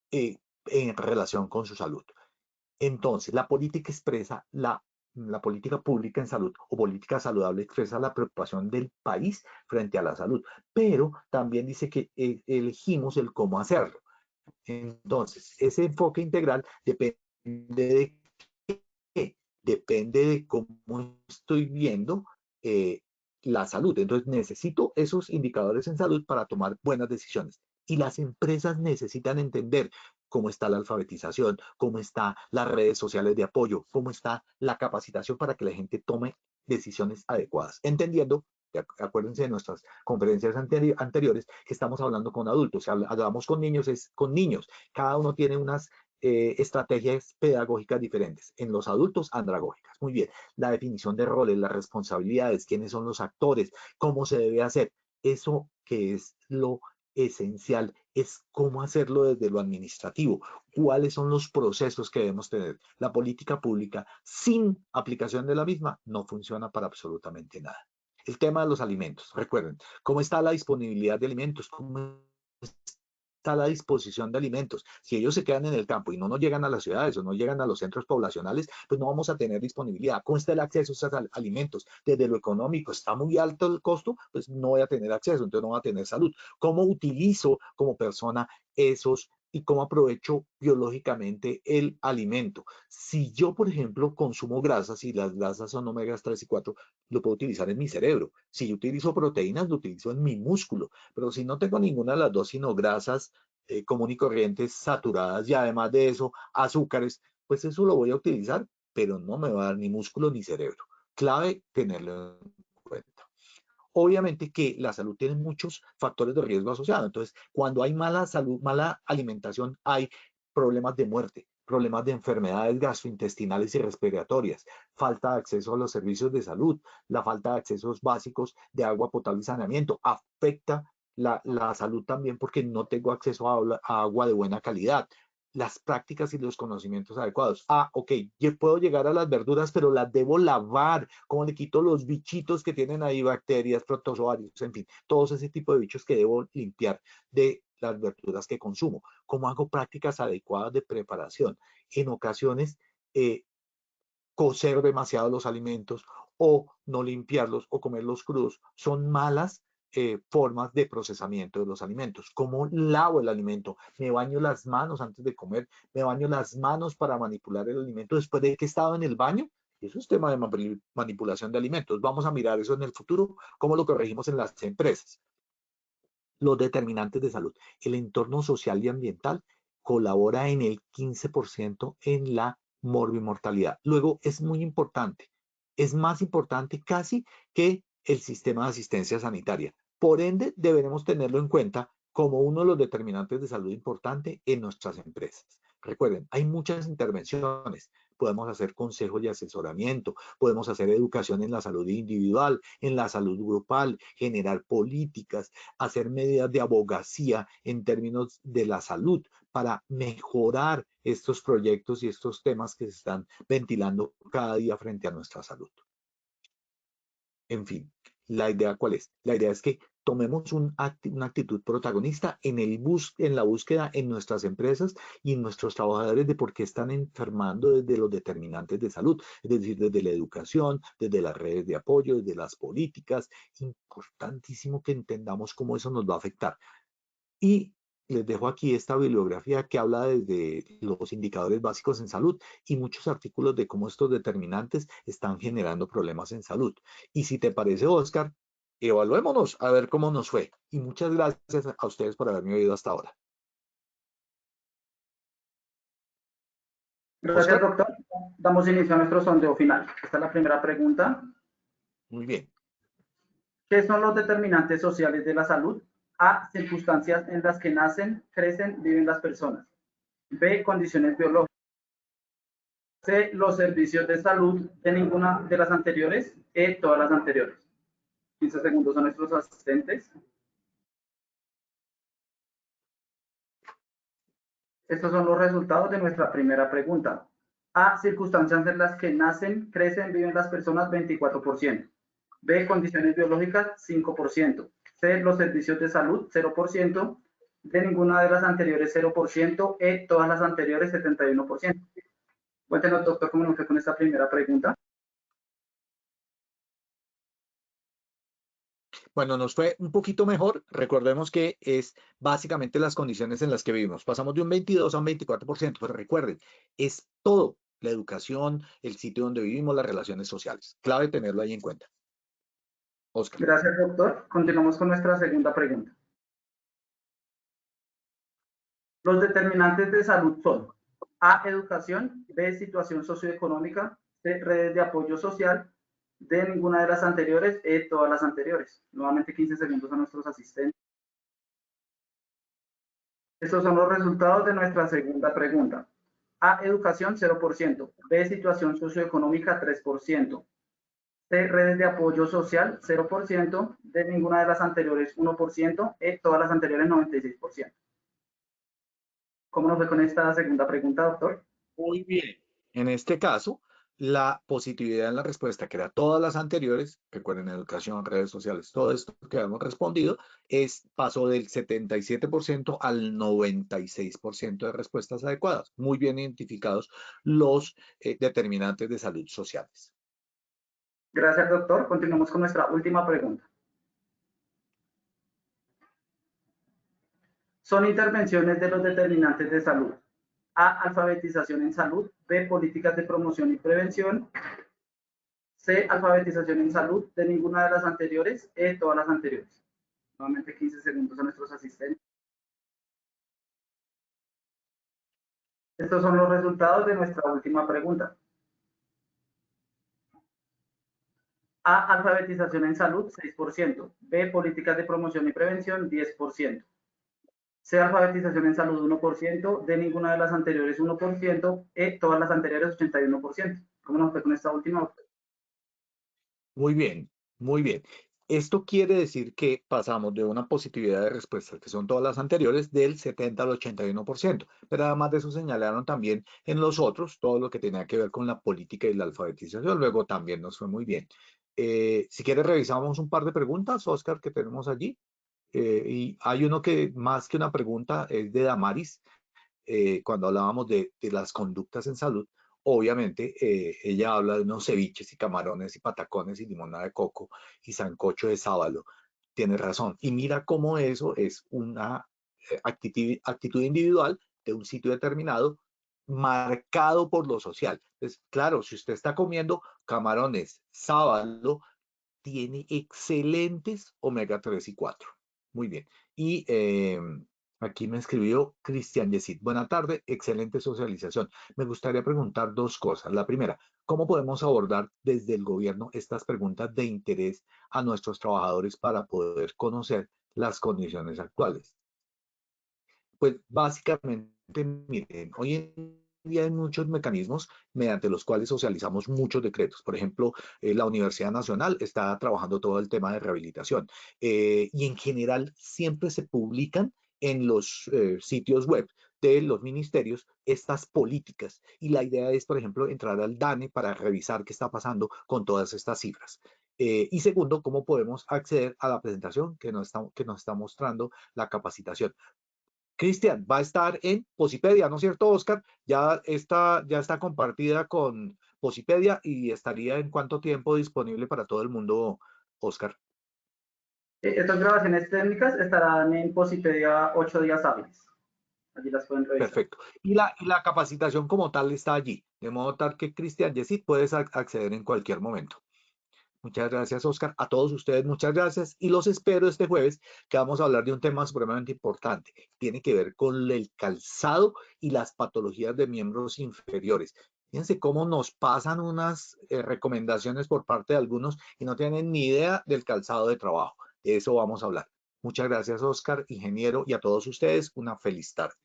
en relación con su salud. Entonces, la política expresa la política pública en salud o política saludable expresa la preocupación del país frente a la salud, pero también dice que elegimos el cómo hacerlo. Entonces, ese enfoque integral depende de qué, depende de cómo estoy viendo la salud. Entonces, necesito esos indicadores en salud para tomar buenas decisiones. Y las empresas necesitan entender cómo está la alfabetización, cómo están las redes sociales de apoyo, cómo está la capacitación para que la gente tome decisiones adecuadas, entendiendo, acuérdense de nuestras conferencias anteriores, que estamos hablando con adultos, si hablamos con niños, es con niños, cada uno tiene unas estrategias pedagógicas diferentes. En los adultos, andragógicas. Muy bien. La definición de roles, las responsabilidades, quiénes son los actores, cómo se debe hacer. Eso que es lo esencial es cómo hacerlo desde lo administrativo, cuáles son los procesos que debemos tener. La política pública sin aplicación de la misma no funciona para absolutamente nada. El tema de los alimentos, recuerden, cómo está la disponibilidad de alimentos, cómo está la disposición de alimentos. Si ellos se quedan en el campo y no nos llegan a las ciudades o no llegan a los centros poblacionales, pues no vamos a tener disponibilidad. ¿Cómo está el acceso a esos alimentos? Desde lo económico, ¿está muy alto el costo? Pues no voy a tener acceso, entonces no voy a tener salud. ¿Cómo utilizo como persona esos y cómo aprovecho biológicamente el alimento? Si yo, por ejemplo, consumo grasas y las grasas son omegas 3 y 4, lo puedo utilizar en mi cerebro. Si yo utilizo proteínas, lo utilizo en mi músculo. Pero si no tengo ninguna de las dos, sino grasas común y corrientes, saturadas, y además de eso, azúcares, pues eso lo voy a utilizar, pero no me va a dar ni músculo ni cerebro. Clave tenerlo en cuenta. Obviamente que la salud tiene muchos factores de riesgo asociados. Entonces, cuando hay mala salud, mala alimentación, hay problemas de muerte, problemas de enfermedades gastrointestinales y respiratorias, falta de acceso a los servicios de salud, la falta de accesos básicos de agua potable y saneamiento, afecta la salud también porque no tengo acceso a agua de buena calidad. Las prácticas y los conocimientos adecuados. Ok, yo puedo llegar a las verduras, pero las debo lavar. ¿Cómo le quito los bichitos que tienen ahí, bacterias, protozoarios, en fin, todos ese tipo de bichos que debo limpiar de las verduras que consumo? ¿Cómo hago prácticas adecuadas de preparación? En ocasiones, cocer demasiado los alimentos o no limpiarlos o comerlos crudos son malas formas de procesamiento de los alimentos. ¿Cómo lavo el alimento? Me baño las manos antes de comer, me baño las manos para manipular el alimento después de que he estado en el baño. Eso es tema de manipulación de alimentos. Vamos a mirar eso en el futuro, cómo lo corregimos en las empresas. Los determinantes de salud, el entorno social y ambiental colabora en el 15% en la morbimortalidad. Luego, es muy importante, es más importante casi que el sistema de asistencia sanitaria. Por ende, deberemos tenerlo en cuenta como uno de los determinantes de salud importante en nuestras empresas. Recuerden, hay muchas intervenciones. Podemos hacer consejos de asesoramiento, podemos hacer educación en la salud individual, en la salud grupal, generar políticas, hacer medidas de abogacía en términos de la salud para mejorar estos proyectos y estos temas que se están ventilando cada día frente a nuestra salud. En fin, ¿la idea cuál es? La idea es que tomemos una actitud protagonista en la búsqueda en nuestras empresas y en nuestros trabajadores de por qué están enfermando desde los determinantes de salud, es decir, desde la educación, desde las redes de apoyo, desde las políticas. Importantísimo que entendamos cómo eso nos va a afectar. Y les dejo aquí esta bibliografía que habla desde los indicadores básicos en salud y muchos artículos de cómo estos determinantes están generando problemas en salud. Y si te parece, Oscar, evaluémonos a ver cómo nos fue. Y muchas gracias a ustedes por haberme oído hasta ahora. Gracias, Oscar, doctor. Damos inicio a nuestro sondeo final. Esta es la primera pregunta. muy bien. ¿Qué son los determinantes sociales de la salud? A. Circunstancias en las que nacen, crecen, viven las personas. B. Condiciones biológicas. C. Los servicios de salud de ninguna de las anteriores. E. Todas las anteriores. 15 segundos a nuestros asistentes. Estos son los resultados de nuestra primera pregunta. A. Circunstancias en las que nacen, crecen, viven las personas, 24%. B. Condiciones biológicas, 5%. C. Los servicios de salud, 0%. D. Ninguna de las anteriores, 0%. E. Todas las anteriores, 71%. Cuéntenos, doctor, cómo nos fue con esta primera pregunta. Bueno, nos fue un poquito mejor. Recordemos que es básicamente las condiciones en las que vivimos. Pasamos de un 22 a un 24%, pero recuerden, es todo. La educación, el sitio donde vivimos, las relaciones sociales. Clave tenerlo ahí en cuenta. Oscar. Gracias, doctor. Continuamos con nuestra segunda pregunta. Los determinantes de salud son A. Educación. B. Situación socioeconómica. C. Redes de apoyo social. D. Ninguna de las anteriores. E. Todas las anteriores. Nuevamente 15 segundos a nuestros asistentes. Estos son los resultados de nuestra segunda pregunta. A. Educación, 0%. B. Situación socioeconómica, 3%. C. Redes de apoyo social, 0%. D. Ninguna de las anteriores, 1%. E. Todas las anteriores, 96%. ¿Cómo nos fue con esta segunda pregunta, doctor? Muy bien. En este caso, la positividad en la respuesta, que era todas las anteriores, recuerden, educación, redes sociales, todo esto que hemos respondido, pasó del 77% al 96% de respuestas adecuadas. Muy bien identificados los determinantes de salud sociales. Gracias, doctor. Continuamos con nuestra última pregunta. Son intervenciones de los determinantes de salud. A. Alfabetización en salud. B. Políticas de promoción y prevención. C. Alfabetización en salud. De ninguna de las anteriores. E. Todas las anteriores. Nuevamente 15 segundos a nuestros asistentes. Estos son los resultados de nuestra última pregunta. A. Alfabetización en salud, 6%. B. Políticas de promoción y prevención, 10%. C. Alfabetización en salud, 1%. D. Ninguna de las anteriores, 1%. E. Todas las anteriores, 81%. ¿Cómo nos fue con esta última? Muy bien, muy bien. Esto quiere decir que pasamos de una positividad de respuestas, que son todas las anteriores, del 70 al 81%. Pero además de eso señalaron también en los otros todo lo que tenía que ver con la política y la alfabetización. Luego también nos fue muy bien. Si quieres, revisamos un par de preguntas, Oscar, que tenemos allí. Y hay uno que más que una pregunta es de Damaris, cuando hablábamos de las conductas en salud. Obviamente, ella habla de unos ceviches y camarones y patacones y limonada de coco y sancocho de sábalo. Tiene razón. Y mira cómo eso es una actitud individual de un sitio determinado marcado por lo social. Entonces, claro, si usted está comiendo camarones, sábalo, tiene excelentes omega 3 y 4. Muy bien. Y Aquí me escribió Cristian Yesid. Buena tarde, excelente socialización. Me gustaría preguntar dos cosas. La primera, ¿cómo podemos abordar desde el gobierno estas preguntas de interés a nuestros trabajadores para poder conocer las condiciones actuales? Pues básicamente, miren, hoy en día hay muchos mecanismos mediante los cuales socializamos muchos decretos. Por ejemplo, la Universidad Nacional está trabajando todo el tema de rehabilitación y en general siempre se publican en los sitios web de los ministerios estas políticas. Y la idea es, por ejemplo, entrar al DANE para revisar qué está pasando con todas estas cifras. Y segundo, cómo podemos acceder a la presentación que nos está mostrando la capacitación. Cristian, va a estar en Posipedia, ¿no es cierto, Oscar? Ya está compartida con Posipedia y estaría en cuánto tiempo disponible para todo el mundo, Oscar. Estas grabaciones técnicas estarán en Posipedia 8 días hábiles. Allí las pueden revisar. Perfecto. Y la capacitación como tal está allí, de modo tal que Cristian Yesid puedes acceder en cualquier momento. Muchas gracias, Oscar. A todos ustedes, muchas gracias. Y los espero este jueves, que vamos a hablar de un tema supremamente importante. Tiene que ver con el calzado y las patologías de miembros inferiores. Fíjense cómo nos pasan unas recomendaciones por parte de algunos y no tienen ni idea del calzado de trabajo. De eso vamos a hablar. Muchas gracias, Oscar, ingeniero, y a todos ustedes, una feliz tarde.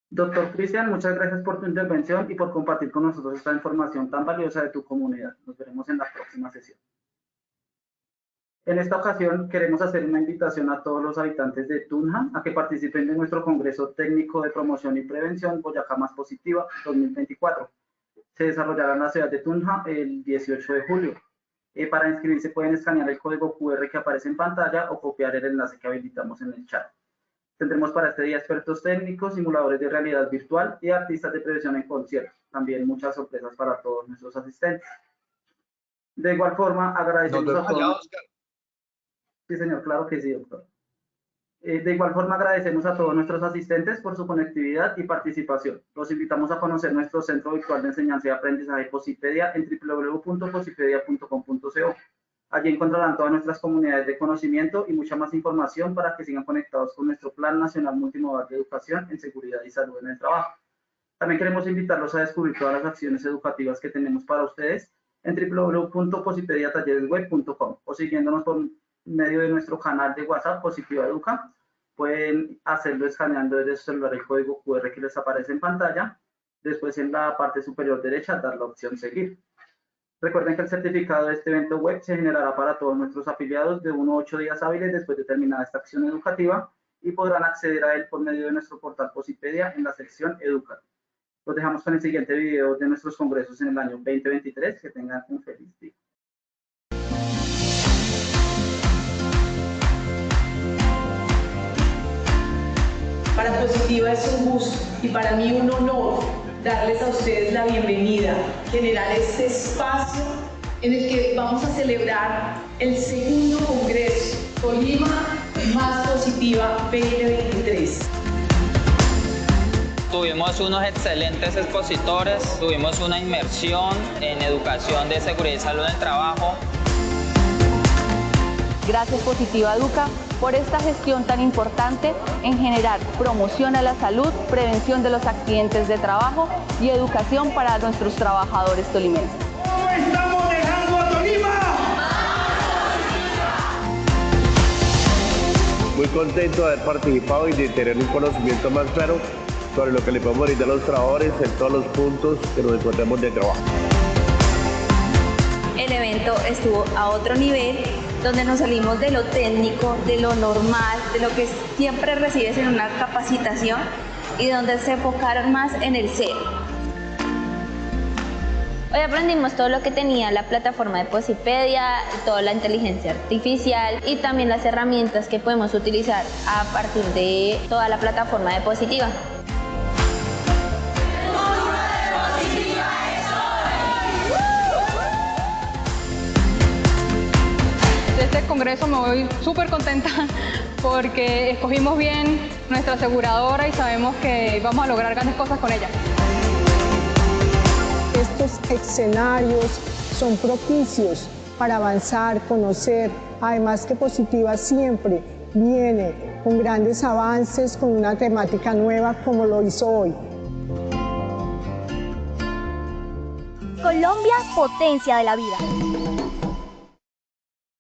Doctor Cristian, muchas gracias por tu intervención y por compartir con nosotros esta información tan valiosa de tu comunidad. Nos veremos en la próxima sesión. En esta ocasión queremos hacer una invitación a todos los habitantes de Tunja a que participen de nuestro Congreso Técnico de Promoción y Prevención Boyacá Más Positiva 2024. Se desarrollará en la ciudad de Tunja el 18 de julio. Para inscribirse pueden escanear el código QR que aparece en pantalla o copiar el enlace que habilitamos en el chat. Tendremos para este día expertos técnicos, simuladores de realidad virtual y artistas de prevención en conciertos. También muchas sorpresas para todos nuestros asistentes. De igual forma, agradecemos a todos. Sí, señor, claro que sí, doctor. De igual forma, agradecemos a todos nuestros asistentes por su conectividad y participación. Los invitamos a conocer nuestro Centro Virtual de Enseñanza y Aprendizaje Posipedia en www.posipedia.com.co. Allí encontrarán todas nuestras comunidades de conocimiento y mucha más información para que sigan conectados con nuestro Plan Nacional Multimodal de Educación en Seguridad y Salud en el Trabajo. También queremos invitarlos a descubrir todas las acciones educativas que tenemos para ustedes en www.posipediatalleresweb.com o siguiéndonos por medio de nuestro canal de WhatsApp Positiva Educa. Pueden hacerlo escaneando desde su celular el código QR que les aparece en pantalla. Después en la parte superior derecha dar la opción Seguir. Recuerden que el certificado de este evento web se generará para todos nuestros afiliados de 1 a 8 días hábiles después de terminada esta acción educativa y podrán acceder a él por medio de nuestro portal Posipedia en la sección Educa. Los dejamos con el siguiente video de nuestros congresos en el año 2023. Que tengan un feliz día. Para Positiva es un gusto y para mí un honor darles a ustedes la bienvenida, generar este espacio en el que vamos a celebrar el segundo Congreso Tolima Más Positiva 2023. Tuvimos unos excelentes expositores, tuvimos una inmersión en educación de seguridad y salud en el trabajo. Gracias Positiva Educa por esta gestión tan importante en generar promoción a la salud, prevención de los accidentes de trabajo y educación para nuestros trabajadores tolimenses. ¿Cómo estamos dejando a Tolima? Muy contento de haber participado y de tener un conocimiento más claro sobre lo que le podemos brindar a los trabajadores en todos los puntos que nos encontramos de trabajo. El evento estuvo a otro nivel, donde nos salimos de lo técnico, de lo normal, de lo que siempre recibes en una capacitación y donde se enfocaron más en el ser. Hoy aprendimos todo lo que tenía la plataforma de Posipedia, toda la inteligencia artificial y también las herramientas que podemos utilizar a partir de toda la plataforma de Positiva. De este congreso me voy súper contenta porque escogimos bien nuestra aseguradora y sabemos que vamos a lograr grandes cosas con ella. Estos escenarios son propicios para avanzar, conocer, además que Positiva siempre viene con grandes avances, con una temática nueva como lo hizo hoy. Colombia, potencia de la vida.